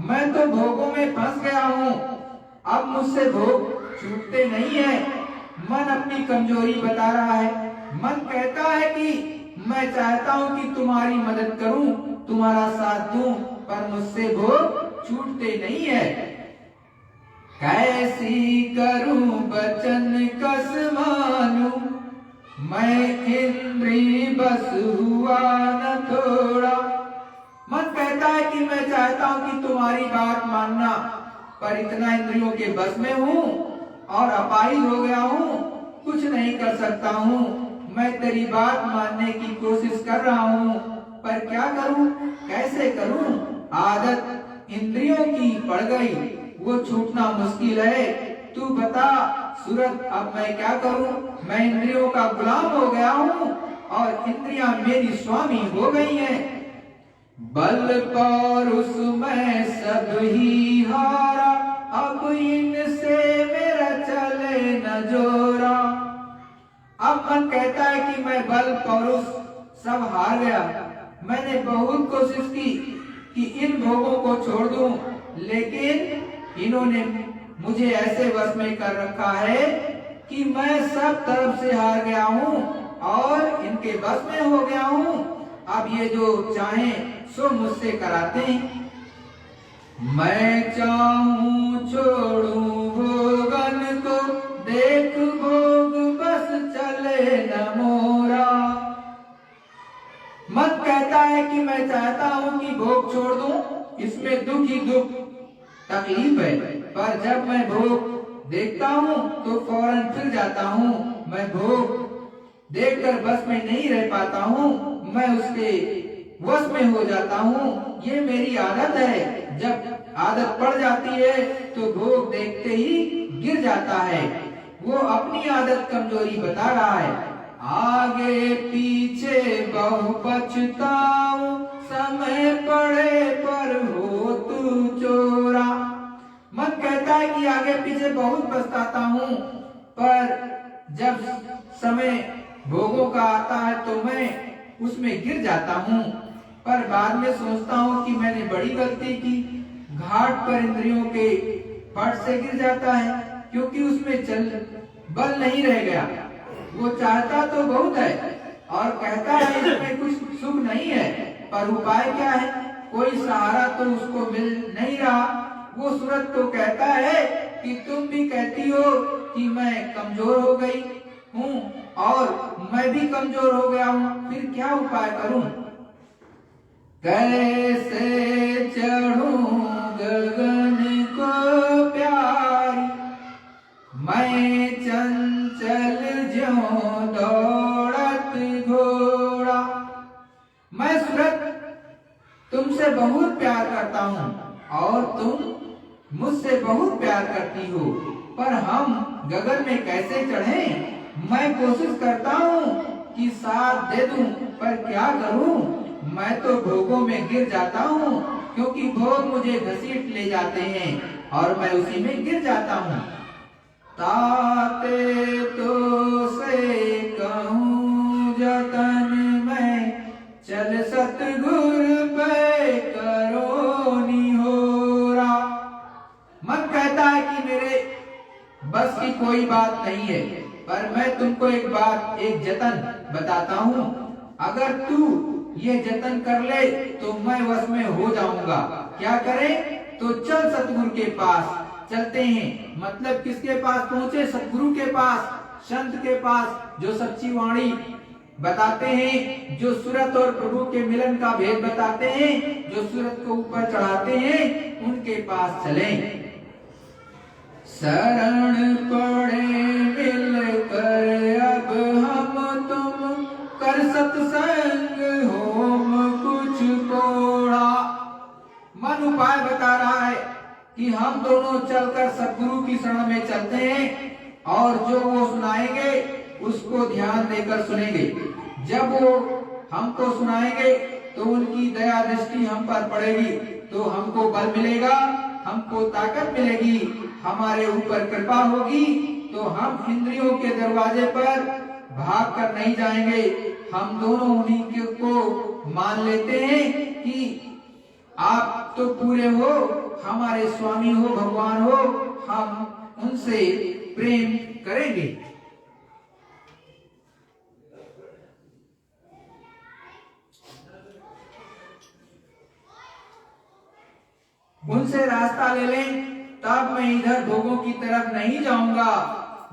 मैं तो भोगों में फंस गया हूँ। अब मुझसे भोग छूटते नहीं है। मन अपनी कमजोरी बता रहा है। मन कहता है कि मैं चाहता हूँ कि तुम्हारी मदद करूं, तुम्हारा साथ दूं, पर मुझसे भोग छूटते नहीं है। कैसी करूं बचन कस मानूं, मैं इंद्री बस हुआ न थोड़ा। मन कहता है कि मैं चाहता हूं कि तुम्हारी बात मानना, पर इतना इंद्रियों के बस में हूँ और अपाहिज हो गया हूँ, कुछ नहीं कर सकता हूँ। मैं तेरी बात मानने की कोशिश कर रहा हूँ, पर क्या करूं, कैसे करूं? आदत इंद्रियों की पड़ गई, वो छूटना मुश्किल है। तू बता सूरत, अब मैं क्या करूं? मैं इंद्रियों का गुलाम हो गया हूं और इंद्रियां मेरी स्वामी हो गई हैं। बल पौरुष में सब ही हारा, अब इनसे मेरा चले न न जोरा। अब मन कहता है कि मैं बल पौरुष सब हार गया। मैंने बहुत कोशिश की कि इन भोगों को छोड़ दूं, लेकिन इन्होंने मुझे ऐसे वश में कर रखा है कि मैं सब तरफ से हार गया हूँ और इनके बस में हो गया हूँ। अब ये जो चाहें सो मुझसे कराते हैं। मैं चाहूं छोड़ूं भोगन को, देख भोग बस चले न मोरा। मन कहता है कि मैं चाहता हूं कि भोग छोड़ दूं, इसमें दुख ही दुख तकलीफ है, पर जब मैं भोग देखता हूं तो फौरन फिर जाता हूं। मैं भोग देखकर बस में नहीं रह पाता हूं, मैं उसके वश में हो जाता हूँ। ये मेरी आदत है। जब आदत पड़ जाती है तो भोग देखते ही गिर जाता है। वो अपनी आदत कमजोरी बता रहा है। आगे पीछे बहु पछताऊं, समय पड़े पर हो तू चोरा। मन कहता है कि आगे पीछे बहुत पछताता हूँ, पर जब समय भोगों का आता है तो मैं उसमें गिर जाता हूँ। पर बाद में सोचता हूँ कि मैंने बड़ी गलती की। घाट पर इंद्रियों के पट से गिर जाता है, क्योंकि उसमें चल बल नहीं रह गया। वो चाहता तो बहुत है और कहता है इसमें कुछ सुख नहीं है, पर उपाय क्या है? कोई सहारा तो उसको मिल नहीं रहा। वो सूरत तो कहता है कि तुम भी कहती हो कि मैं कमजोर हो गई हूँ और मैं भी कमजोर हो गया हूँ, फिर क्या उपाय करूं? कैसे चढ़ूं गगन को प्यारी, मैं चंचल ज्यों दौड़त घोड़ा। मैं सूरत तुमसे बहुत प्यार करता हूँ और तुम मुझसे बहुत प्यार करती हो, पर हम गगन में कैसे चढ़ें? मैं कोशिश करता हूँ कि साथ दे दूं, पर क्या करूं? मैं तो भोगों में गिर जाता हूँ, क्योंकि भोग मुझे घसीट ले जाते हैं और मैं उसी में गिर जाता हूँ। ताते तो से कहूँ जतन मैं, चल सतगुर पे करो निहोरा। मन कहता है कि मेरे बस की कोई बात नहीं है, पर मैं तुमको एक जतन बताता हूँ। अगर तू ये जतन कर ले तो मैं वश में हो जाऊंगा। क्या करें? तो चल सतगुरु के पास चलते हैं। मतलब किसके पास पहुंचे? सतगुरु के पास, संत के पास, जो सच्ची वाणी बताते हैं, जो सूरत और प्रभु के मिलन का भेद बताते हैं, जो सूरत को ऊपर चढ़ाते हैं, उनके पास चलें। शरण पड़े मिलकर अब हम तुम, कर सत्संग होम कुछ कोड़ा। मन उपाय बता रहा है कि हम दोनों चलकर सतगुरु की शरण में चलते हैं और जो वो सुनाएंगे उसको ध्यान देकर सुनेंगे। जब वो हमको सुनाएंगे तो उनकी दया दृष्टि हम पर पड़ेगी, तो हमको बल मिलेगा, हमको ताकत मिलेगी, हमारे ऊपर कृपा होगी, तो हम इंद्रियों के दरवाजे पर भाग कर नहीं जाएंगे। हम दोनों उन्हीं को मान लेते हैं कि आप तो पूरे हो, हमारे स्वामी हो, भगवान हो, हम उनसे प्रेम करेंगे। उनसे रास्ता ले लें, तब मैं इधर भोगों की तरफ नहीं जाऊंगा।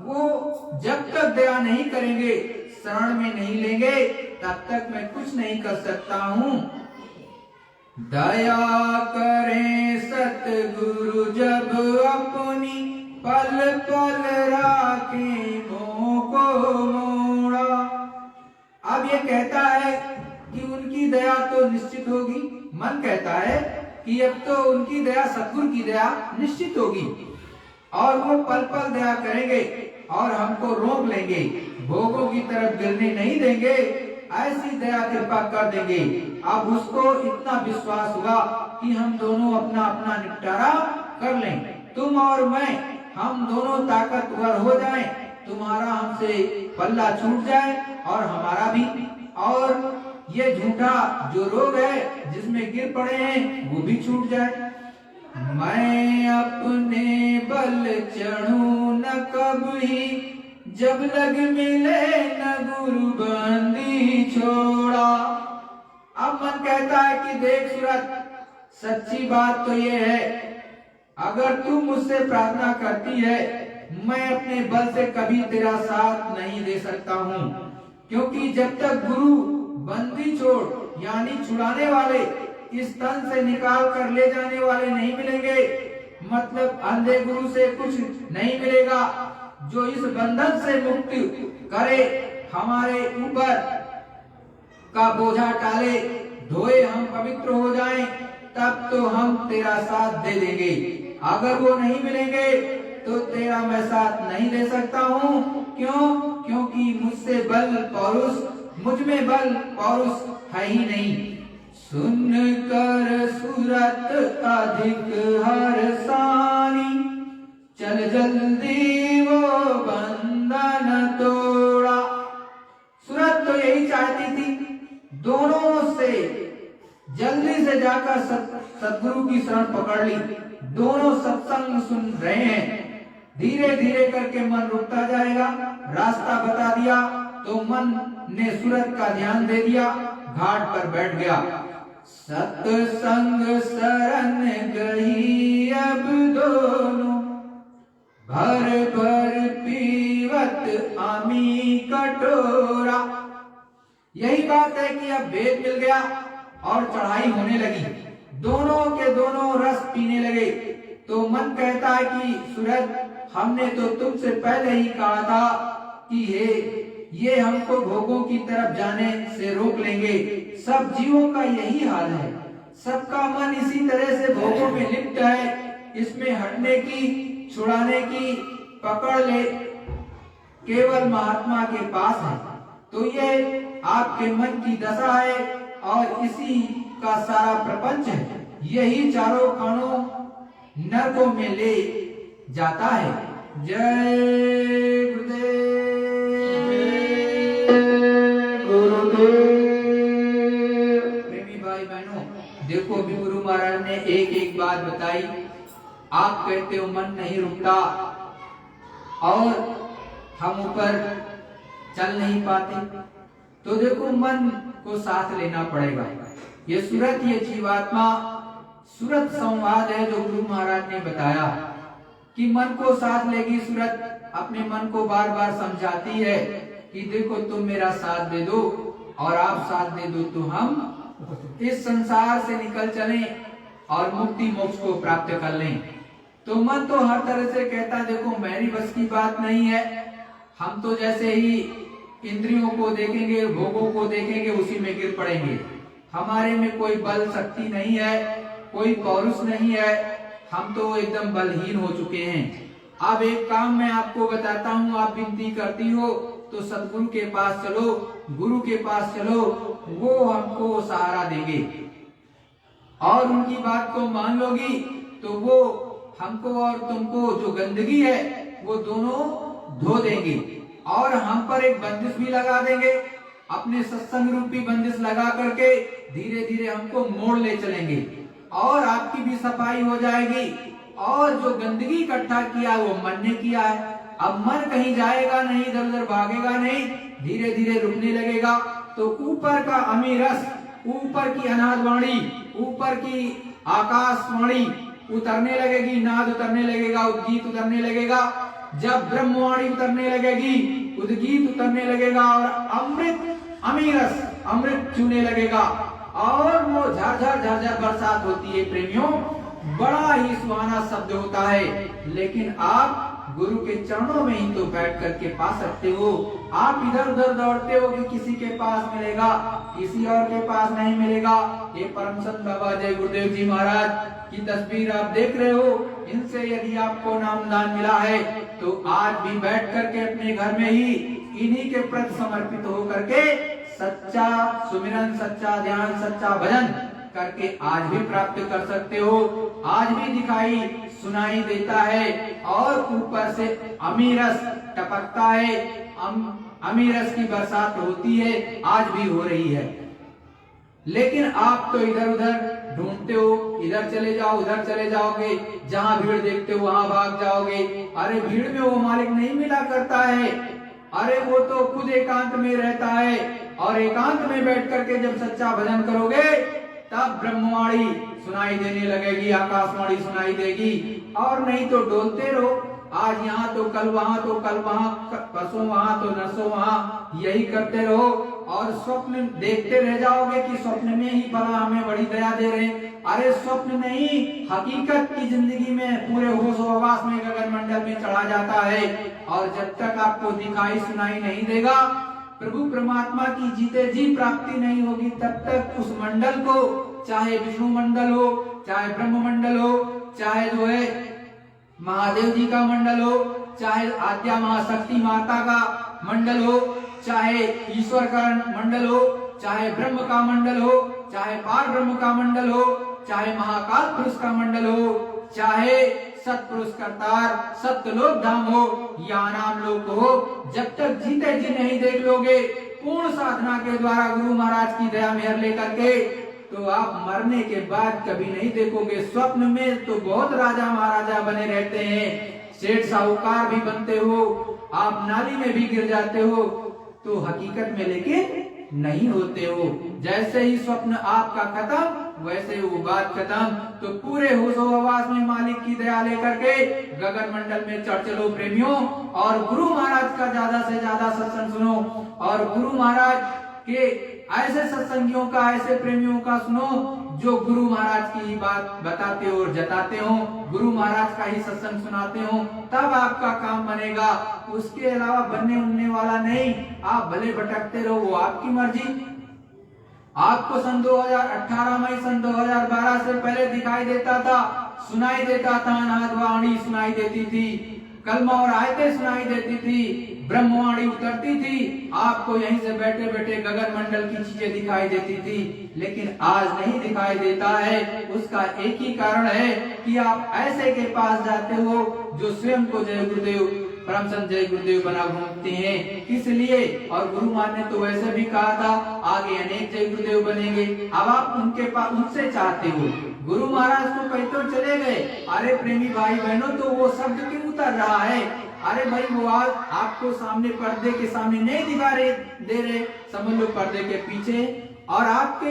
वो जब तक दया नहीं करेंगे, शरण में नहीं लेंगे, तब तक मैं कुछ नहीं कर सकता हूँ। दया करें सतगुरु जब अपनी, पल पल राखें मोह को मोड़ा। अब ये कहता है कि उनकी दया तो निश्चित होगी। मन कहता है कि अब तो उनकी दया, सतगुरु की दया निश्चित होगी और वो पल पल दया करेंगे और हमको रोक लेंगे, भोगों की तरफ गिरने नहीं देंगे, ऐसी दया कृपा कर देंगे। अब उसको इतना विश्वास हुआ कि हम दोनों अपना अपना निपटारा कर लें। तुम और मैं, हम दोनों ताकतवर हो जाएं, तुम्हारा हमसे पल्ला छूट जाए और हमारा भी, और ये झूठा जो रोग है जिसमें गिर पड़े हैं वो भी छूट जाए। मैं अपने बल चढ़ूं न कभी, जब लग मिले न गुरु बंदी छोड़ा। अब मन कहता है कि देख सूरत, सच्ची बात तो ये है, अगर तू मुझसे प्रार्थना करती है, मैं अपने बल से कभी तेरा साथ नहीं दे सकता हूँ, क्योंकि जब तक गुरु बंदी छोड़ यानी छुड़ाने वाले, इस तन से निकाल कर ले जाने वाले नहीं मिलेंगे, मतलब अंधे गुरु से कुछ नहीं मिलेगा जो इस बंधन से मुक्ति करे, हमारे ऊपर का बोझा टाले, धोए हम पवित्र हो जाएं, तब तो हम तेरा साथ दे देंगे। अगर वो नहीं मिलेंगे तो तेरा मैं साथ नहीं दे सकता हूँ। क्यों? क्योंकि मुझसे बल पौरुष, मुझ में बल पौरुष है ही नहीं। सुन कर सूरत अधिक हर्षानी, चल जल्दी वो बंधन तोड़ा। सूरत तो यही चाहती थी, दोनों से जल्दी से जाकर सतगुरु की शरण पकड़ ली। दोनों सत्संग सुन रहे हैं, धीरे धीरे करके मन रुकता जाएगा। रास्ता बता दिया तो मन ने सूरत का ध्यान दे दिया, घाट पर बैठ गया। सत्संग शरण गई अब दोनों, भर भर पीवत आमी कटोरा। यही बात है कि अब भेद मिल गया और चढ़ाई होने लगी, दोनों के दोनों रस पीने लगे। तो मन कहता है कि सूरत, हमने तो तुमसे पहले ही कहा था कि ये हमको भोगों की तरफ जाने से रोक लेंगे। सब जीवों का यही हाल है, सबका मन इसी तरह से भोगों में लिप्त है। इसमें हटने की, छुड़ाने की पकड़ ले केवल महात्मा के पास है। तो ये आपके मन की दशा है और इसी का सारा प्रपंच है। यही चारों खानों नरकों में ले जाता है। जय गुरुदेव। प्रेमी भाई बहनों, देखो अभी गुरु महाराज ने एक एक बात बताई। आप कहते हो मन नहीं रुकता और हम ऊपर चल नहीं पाते, तो देखो मन को साथ लेना पड़ेगा। ये सूरत, ये जीवात्मा सूरत संवाद है जो गुरु महाराज ने बताया कि मन को साथ लेगी। सूरत अपने मन को बार बार समझाती है कि देखो तुम मेरा साथ दे दो और आप साथ दे दो तो हम इस संसार से निकल चलें और मुक्ति मोक्ष को प्राप्त कर लें। तो मन तो हर तरह से कहता देखो मेरी बस की बात नहीं है, हम तो जैसे ही इंद्रियों को देखेंगे, भोगों को देखेंगे, उसी में गिर पड़ेंगे। हमारे में कोई बल शक्ति नहीं है, कोई पौरुष नहीं है, हम तो एकदम बलहीन हो चुके हैं। अब एक काम मैं आपको बताता हूँ, आप विनती करती हो तो सतगुरु के पास चलो, गुरु के पास चलो, वो हमको सहारा देंगे और उनकी बात को मान लोगी तो वो हमको और तुमको जो गंदगी है वो दोनों धो देंगे और हम पर एक बंदिश भी लगा देंगे। अपने सत्संग रूपी बंदिश लगा करके धीरे धीरे हमको मोड़ ले चलेंगे और आपकी भी सफाई हो जाएगी। और जो गंदगी इकट्ठा किया वो मन ने किया है। अब मन कहीं जाएगा नहीं, इधर उधर भागेगा नहीं, धीरे धीरे रुकने लगेगा। तो ऊपर का अमीरस, ऊपर की अनादवाणी, ऊपर की आकाशवाणी उतरने लगेगी, नाद उतरने लगेगा, उद्गीत उतरने लगेगा। जब ब्रह्मवाणी उतरने लगेगी, उद्गीत उतरने लगेगा और अमृत, अमीरस, अमृत चूने लगेगा और वो झरझर झरझर बरसात होती है। प्रेमियों, बड़ा ही सुहाना शब्द होता है, लेकिन आप गुरु के चरणों में ही तो बैठ करके पा सकते हो। आप इधर उधर दौड़ते हो कि किसी के पास मिलेगा, किसी और के पास नहीं मिलेगा। ये परमसंत बाबा जय गुरुदेव जी महाराज की तस्वीर आप देख रहे हो, इनसे यदि आपको नामदान मिला है तो आज भी बैठ करके अपने घर में ही इन्हीं के प्रति समर्पित हो करके सच्चा सुमिरन, सच्चा ध्यान, सच्चा भजन करके आज भी प्राप्त कर सकते हो। आज भी दिखाई सुनाई देता है और ऊपर से अमीरस टपकता है, अमीरस की बरसात होती है, आज भी हो रही है। लेकिन आप तो इधर उधर ढूंढते हो, इधर चले जाओ उधर चले जाओगे, जहां भीड़ देखते हो वहां भाग जाओगे। अरे भीड़ में वो मालिक नहीं मिला करता है, अरे वो तो खुद एकांत में रहता है, और एकांत में बैठ करके जब सच्चा भजन करोगे तब ब्रह्मवाणी सुनाई देने लगेगी, आकाशवाणी सुनाई देगी। और नहीं तो डोलते रहो, आज यहाँ तो कल वहां, तो कल वहां, परसों वहां तो नरसों वहां, यही करते रहो और स्वप्न देखते रह जाओगे कि स्वप्न में ही भला हमें बड़ी दया दे रहे हैं। अरे स्वप्न नहीं, हकीकत की जिंदगी में पूरे होश और आवास में गगन मंडल में चढ़ा जाता है। और जब तक आपको दिखाई सुनाई नहीं देगा, प्रभु परमात्मा की जीते जी प्राप्ति नहीं होगी, तब तक उस मंडल को, चाहे विष्णु मंडल हो, चाहे ब्रह्म मंडल हो, चाहे जो है महादेव जी का मंडल हो, चाहे आद्या महाशक्ति माता का मंडल हो, चाहे ईश्वर का मंडल हो, चाहे ब्रह्म का मंडल हो, चाहे पार ब्रह्म का मंडल हो, चाहे महाकाल पुरुष का मंडल हो, चाहे सतपुरुष करतार सत्यलोक धाम हो या नाम लोक हो, जब तक जीते जी नहीं देख लोगे पूर्ण साधना के द्वारा गुरु महाराज की दया मेहर लेकर के, तो आप मरने के बाद कभी नहीं देखोगे। स्वप्न में तो बहुत राजा महाराजा बने रहते हैं, सेठ साहूकार भी बनते हो, आप नाली में भी गिर जाते हो, तो हकीकत में लेकिन नहीं होते हो। जैसे ही स्वप्न आपका खत्म, वैसे वो बात खत्म। तो पूरे होश हवास में मालिक की दया लेकर के गगन मंडल में चढ़ चलो प्रेमियों, और गुरु महाराज का ज्यादा से ज्यादा सत्संग सुनो, और गुरु महाराज के ऐसे सत्संगियों का, ऐसे प्रेमियों का सुनो जो गुरु महाराज की बात बताते हो और जताते हो, गुरु महाराज का ही सत्संग सुनाते हो, तब आपका काम बनेगा। उसके अलावा बनने उनने वाला नहीं। आप भले भटकते रहो, वो आपकी मर्जी। आपको सन 2018 में, सन 2012 से पहले दिखाई देता था, सुनाई देता था, नादवाणी सुनाई देती थी, कलमा और आयतें सुनाई देती थी, ब्रह्मवाणी उतरती थी, आपको यहीं से बैठे बैठे गगन मंडल की चीजें दिखाई देती थी। लेकिन आज नहीं दिखाई देता है। उसका एक ही कारण है कि आप ऐसे के पास जाते हो जो स्वयं को जय गुरुदेव, परम संत जय गुरुदेव बना घूमते हैं। इसलिए, और गुरु महाराज ने तो वैसे भी कहा था आगे अनेक जय गुरुदेव बनेंगे। अब आप उनके पास, उनसे चाहते हो, गुरु महाराज को कहीं तो चले गए। अरे प्रेमी भाई बहनों, तो वो शब्द क्यों उतर रहा है? अरे भाई वो आज आपको सामने, पर्दे के सामने नहीं दिखा रहे दे रहे, समझ लो पर्दे के पीछे, और आपके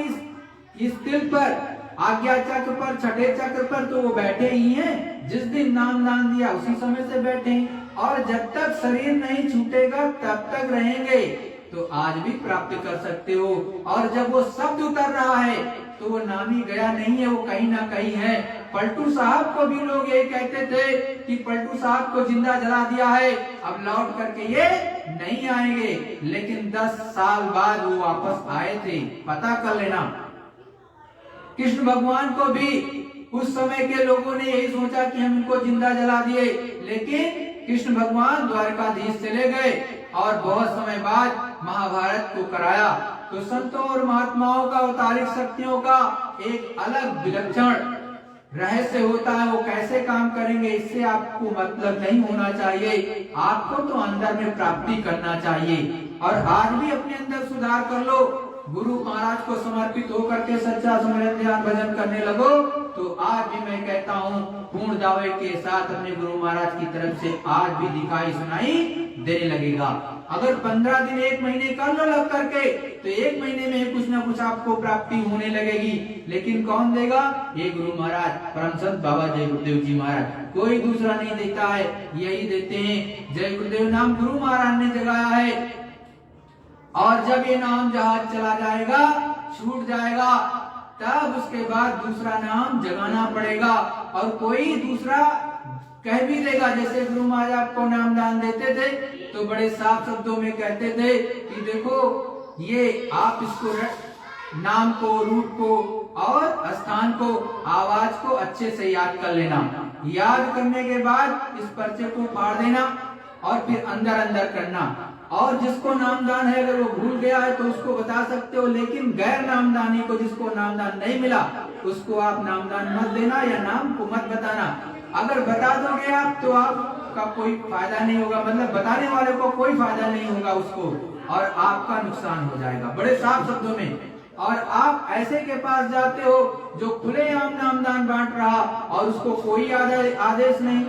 इस दिल पर, आज्ञा चक्र पर, छठे चक्र पर तो वो बैठे ही हैं। जिस दिन नाम दान दिया उसी समय से बैठे, और जब तक शरीर नहीं छूटेगा तब तक रहेंगे। तो आज भी प्राप्त कर सकते हो। और जब वो शब्द उतर रहा है तो वो नाम ही गया नहीं है, वो कहीं ना कहीं है। पलटू साहब को भी लोग ये कहते थे कि पलटू साहब को जिंदा जला दिया है, अब लौट करके ये नहीं आएंगे। लेकिन 10 साल बाद वो वापस आए थे, पता कर लेना। कृष्ण भगवान को भी उस समय के लोगों ने यही सोचा कि हम इनको जिंदा जला दिए, लेकिन कृष्ण भगवान द्वारकाधीश चले गए और बहुत समय बाद महाभारत को कराया। तो संतों और महात्माओं का, अवतारिक शक्तियों का एक अलग विलक्षण रहस्य होता है। वो कैसे काम करेंगे इससे आपको मतलब नहीं होना चाहिए, आपको तो अंदर में प्राप्ति करना चाहिए। और आज भी अपने अंदर सुधार कर लो, गुरु महाराज को समर्पित होकर के सच्चा सुमिरन ध्यान भजन करने लगो, तो आज भी मैं कहता हूँ पूर्ण दावे के साथ अपने गुरु महाराज की तरफ से आज भी दिखाई सुनाई देने लगेगा। अगर 15 दिन, 1 महीने कर लो लग करके, तो 1 महीने में कुछ ना कुछ आपको प्राप्ति होने लगेगी। लेकिन कौन देगा? ये गुरु महाराज, परम संत बाबा जय गुरुदेव जी महाराज, कोई दूसरा नहीं देता है, यही देते हैं। जय गुरुदेव नाम गुरु महाराज ने जगाया है, और जब ये नाम जहाज चला जाएगा, छूट जाएगा, तब उसके बाद दूसरा नाम जगाना पड़ेगा। और कोई दूसरा कह भी देगा, जैसे गुरु महाराज आपको नाम दान देते थे तो बड़े साफ शब्दों में कहते थे कि देखो ये आप इसको, नाम को, रूट को और स्थान को, आवाज को अच्छे से याद कर लेना। याद करने के बाद इस पर्चे को फाड़ देना और फिर अंदर अंदर करना। और जिसको नामदान है, अगर वो भूल गया है तो उसको बता सकते हो, लेकिन गैर नामदानी को, जिसको नामदान नहीं मिला, उसको आप नामदान मत देना या नाम को मत बताना। अगर बता दोगे आप तो आपका कोई फायदा नहीं होगा, मतलब बताने वाले को कोई फायदा नहीं होगा उसको, और आपका नुकसान हो जाएगा बड़े साफ शब्दों में। और आप ऐसे के पास जाते हो जो खुलेआम नामदान बांट रहा और उसको कोई आदेश नहीं,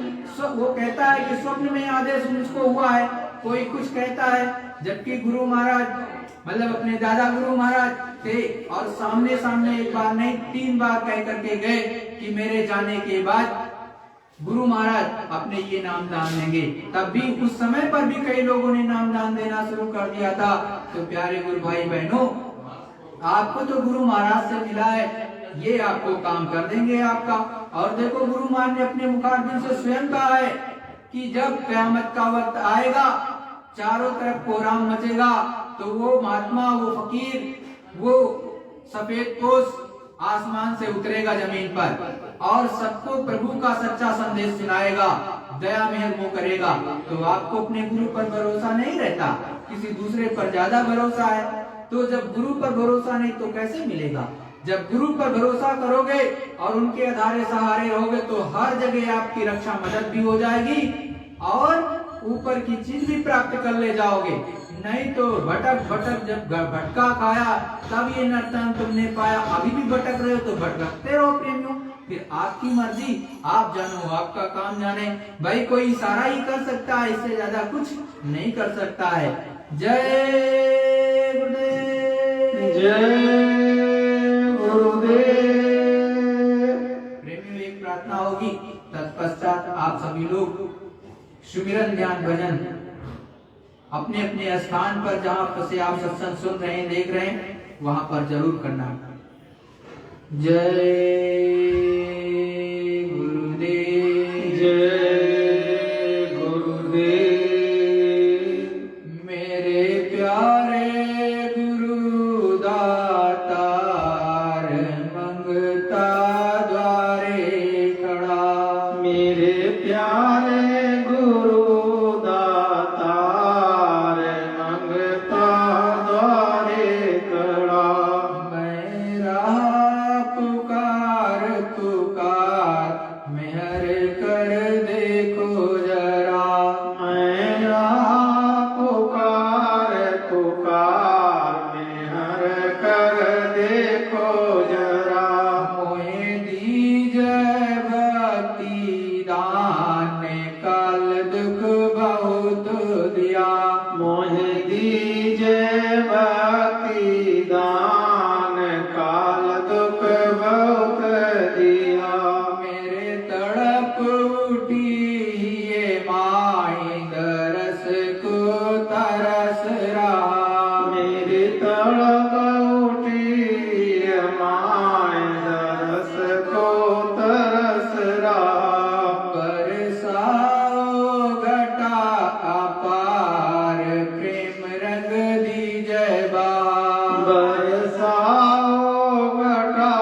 वो कहता है कि स्वप्न में आदेश मुझको हुआ है, कोई कुछ कहता है, जबकि गुरु महाराज मतलब अपने दादा गुरु महाराज थे और सामने सामने एक बार नहीं 3 बार कह करके गए कि मेरे जाने के बाद गुरु महाराज अपने ये नामदान देंगे। तब भी उस समय पर भी कई लोगों ने नामदान देना शुरू कर दिया था। तो प्यारे गुरु भाई बहनों, आपको तो गुरु महाराज से मिला है, ये आपको काम कर देंगे आपका। और देखो गुरु महाराज ने अपने मुखारबिंद से स्वयं कहा है कि जब क़यामत का वक्त आएगा, चारों तरफ कोहराम मचेगा, तो वो महात्मा, वो फकीर, वो सफेद पोश आसमान से उतरेगा जमीन पर और सबको प्रभु का सच्चा संदेश सुनाएगा, दया मेहर वो करेगा। तो आपको अपने गुरु पर भरोसा नहीं रहता, किसी दूसरे पर ज्यादा भरोसा है। तो जब गुरु पर भरोसा नहीं तो कैसे मिलेगा? जब गुरु पर भरोसा करोगे और उनके आधारे सहारे रहोगे तो हर जगह आपकी रक्षा मदद भी हो जाएगी और ऊपर की चीज भी प्राप्त कर ले जाओगे। नहीं तो भटक भटक जब भटका खाया तब ये नर्तन तुमने पाया, अभी भी भटक रहे हो तो भटकते रहो प्रेमियों। फिर आपकी मर्जी, आप जानो, आपका काम जाने। भाई कोई इशारा ही कर सकता है, इससे ज्यादा कुछ नहीं कर सकता है। जय गुरुदेव, जय गुरुदेव। प्रेमियों एक प्रार्थना होगी, तत्पश्चात आप सभी लोग सुमिरन ध्यान भजन अपने अपने स्थान पर जहाँ पर से आप सत्संग सुन रहे हैं, देख रहे हैं, वहां पर जरूर करना। जय गुरुदेव, जय गुरुदेव। मेरे प्यारे गुरु दातार, मंगता द्वारे खड़ा। मेरे प्यारे गुरु दातार, मंगता द्वारे खड़ा। मैं रहा पुकार पुकार, मेहर कर देखो जरा। मैं रहा पुकार पुकार, मेहर कर देखो जरा। मोहे दीजै भक्ति दान, काल दुख बहुत दिया। मोहे दीजे भक्ति दान, काल दुख बहुत दिया। मेरे तड़प उठी ये माई, दरस को तरस रहा। मेरी तड़प उठी माय, दरस को तरस रहा। बरसाओ घटा अपार, प्रेम रंग दीजै बहार। बरसाओ घटा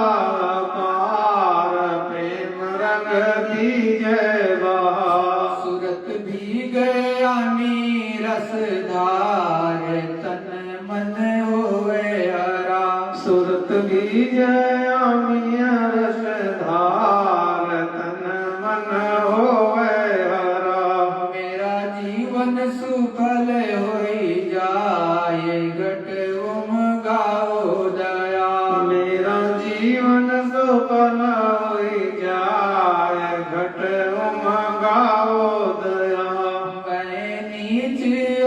पार, प्रेम रंग दीजै बहार। सूरत भी गया नीरस धार, तन मन होए हरा। सुरत बीजय अमिय रस धार, तन मन होवे हरा। मेरा जीवन सुफल होई जाए, घट उमगाओ दया। मेरा जीवन सुफल होई जाय, घट उमगाओ दया। मैं नीच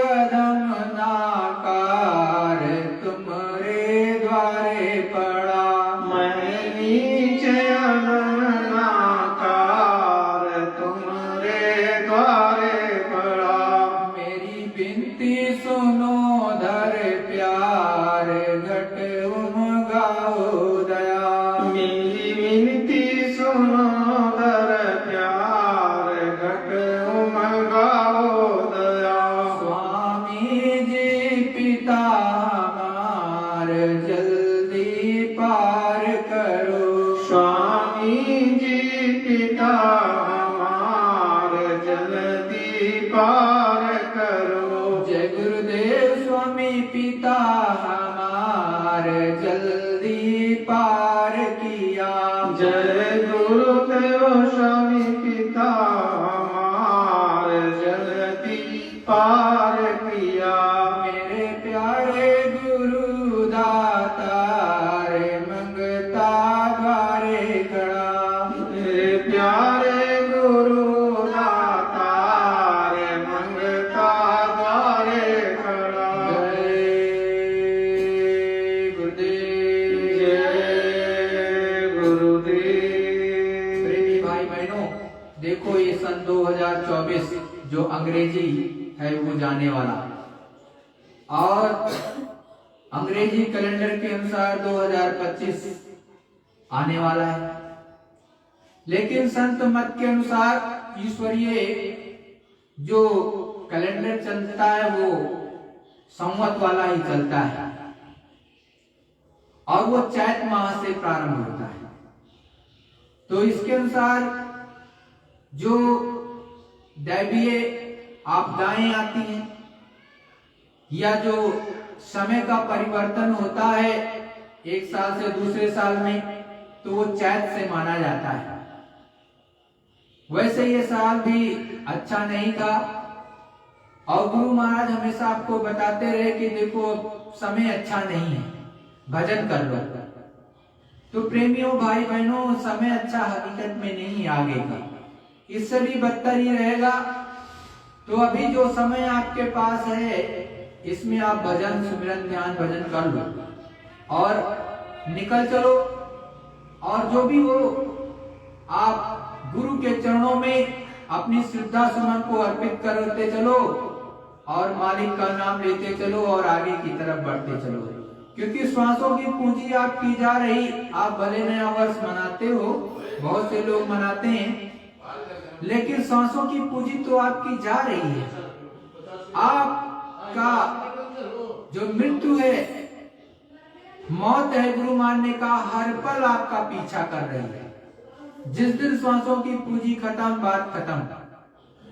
अधम नाकार, तुम्हारे द्वारे पड़ा। मैं नीच अननाकार, तुम्हारे द्वारे पड़ा। मेरी बिनती सुनो धर प्यार, घट उमगाओ दया। मेरी विनती सुनो दर प्यार, घट उमगाओ दया। स्वामी जी पिता हमार, जल्दी पार करो। स्वामी जी पिता हमार, जल्दी पार करो। जय गुरुदेव स्वामी पिता हमार, जल्दी पार किया। जय गुरुदेव स्वामी पिता देखो ये सन 2024 जो अंग्रेजी है वो जाने वाला, और अंग्रेजी कैलेंडर के अनुसार 2025 आने वाला है। लेकिन संत मत के अनुसार ईश्वरीय जो कैलेंडर चलता है वो संवत वाला ही चलता है, और वो चैत माह से प्रारंभ होता है। तो इसके अनुसार जो दैवीय आपदाएं आती हैं या जो समय का परिवर्तन होता है एक साल से दूसरे साल में, तो वो चैत से माना जाता है। वैसे ये साल भी अच्छा नहीं था, और गुरु महाराज हमेशा आपको बताते रहे कि देखो समय अच्छा नहीं है, भजन कर लो। तो प्रेमियों भाई बहनों, समय अच्छा हकीकत में नहीं आगे का, इससे भी बदतर ही रहेगा। तो अभी जो समय आपके पास है इसमें आप भजन सुमिरन ध्यान भजन कर लो और निकल चलो, और जो भी हो आप गुरु के चरणों में अपनी श्रद्धा सुमन को अर्पित करते चलो, और मालिक का नाम लेते चलो, और आगे की तरफ बढ़ते चलो। क्योंकि श्वासों की पूंजी आपकी जा रही। आप भले नया वर्ष मनाते हो, बहुत से लोग मनाते हैं, लेकिन सांसों की पूंजी तो आपकी जा रही है। आपका जो मृत्यु है, मौत है, गुरु मान ने कहा हर पल आपका पीछा कर रही है। जिस दिन सांसों की पूंजी खत्म, बात खत्म।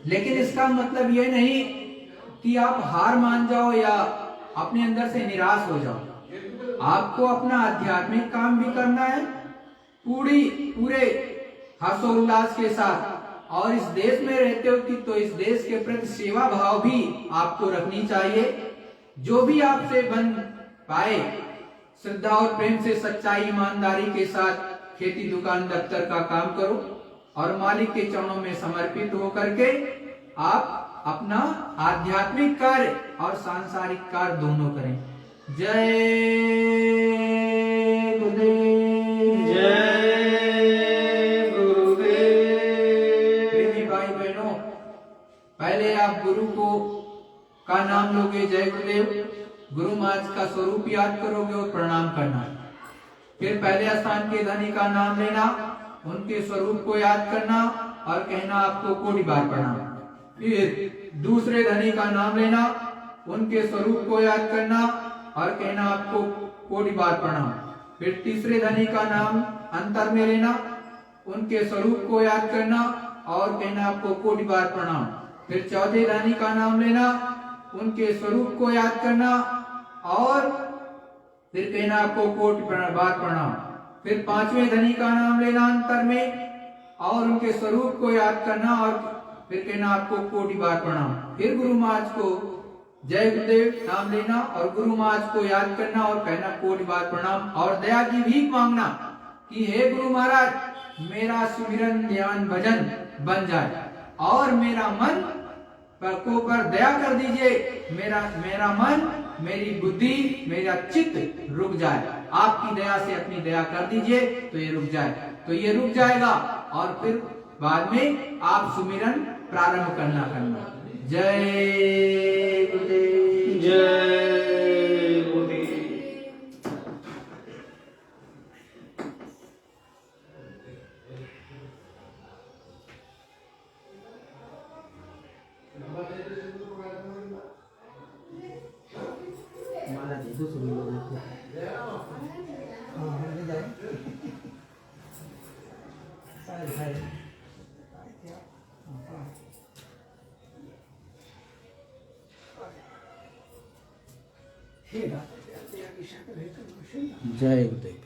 लेकिन इसका मतलब ये नहीं कि आप हार मान जाओ या अपने अंदर से निराश हो जाओ। आपको अपना आध्यात्मिक काम भी करना है पूरे हर्षोल्लास के साथ, और इस देश में रहते हो कि तो इस देश के प्रति सेवा भाव भी आपको रखनी चाहिए। जो भी आपसे बन पाए श्रद्धा और प्रेम से, सच्चाई ईमानदारी के साथ खेती दुकान दफ्तर का काम करो, और मालिक के चरणों में समर्पित होकर के आप अपना आध्यात्मिक कार्य और सांसारिक कार्य दोनों करें। जय गुरुदेव, जय गुरुदेव। प्रेमी भाई बहनों, पहले आप गुरु को का नाम लोगे, जय गुरुदेव, गुरु महाराज का स्वरूप याद करोगे और प्रणाम करना। फिर पहले स्थान के धनी का नाम लेना, उनके स्वरूप को याद करना और कहना आपको कोटि बार प्रणाम। फिर दूसरे धनी का नाम लेना, उनके स्वरूप को याद करना और कहना आपको कोटि बार प्रणाम। फिर तीसरे धनी का नाम अंतर में लेना, उनके स्वरूप को याद करना और कहना आपको कोटि बार प्रणाम। फिर चौथे धनी का नाम लेना, उनके स्वरूप को याद करना और फिर कहना आपको कोटि बार प्रणाम। फिर पांचवें धनी का नाम लेना अंतर में और उनके स्वरूप को याद करना और फिर कहना आपको कोटि बार प्रणाम। फिर गुरु महाराज को जय गुरुदेव नाम लेना और गुरु महाराज को याद करना और कहना कोटि बार प्रणाम, और दया की भीख मांगना कि हे गुरु महाराज मेरा सुमिरन ध्यान भजन बन जाए और मेरा मन पर दया कर दीजिए, मेरा मन, मेरी बुद्धि, मेरा चित्त रुक जाए। आपकी दया से अपनी दया कर दीजिए तो ये रुक जाए, तो ये रुक जाएगा, और फिर बाद में आप सुमिरन प्रारंभ करना। जय गुरुदेव, जय गुरुदेव। जय गुरुदेव।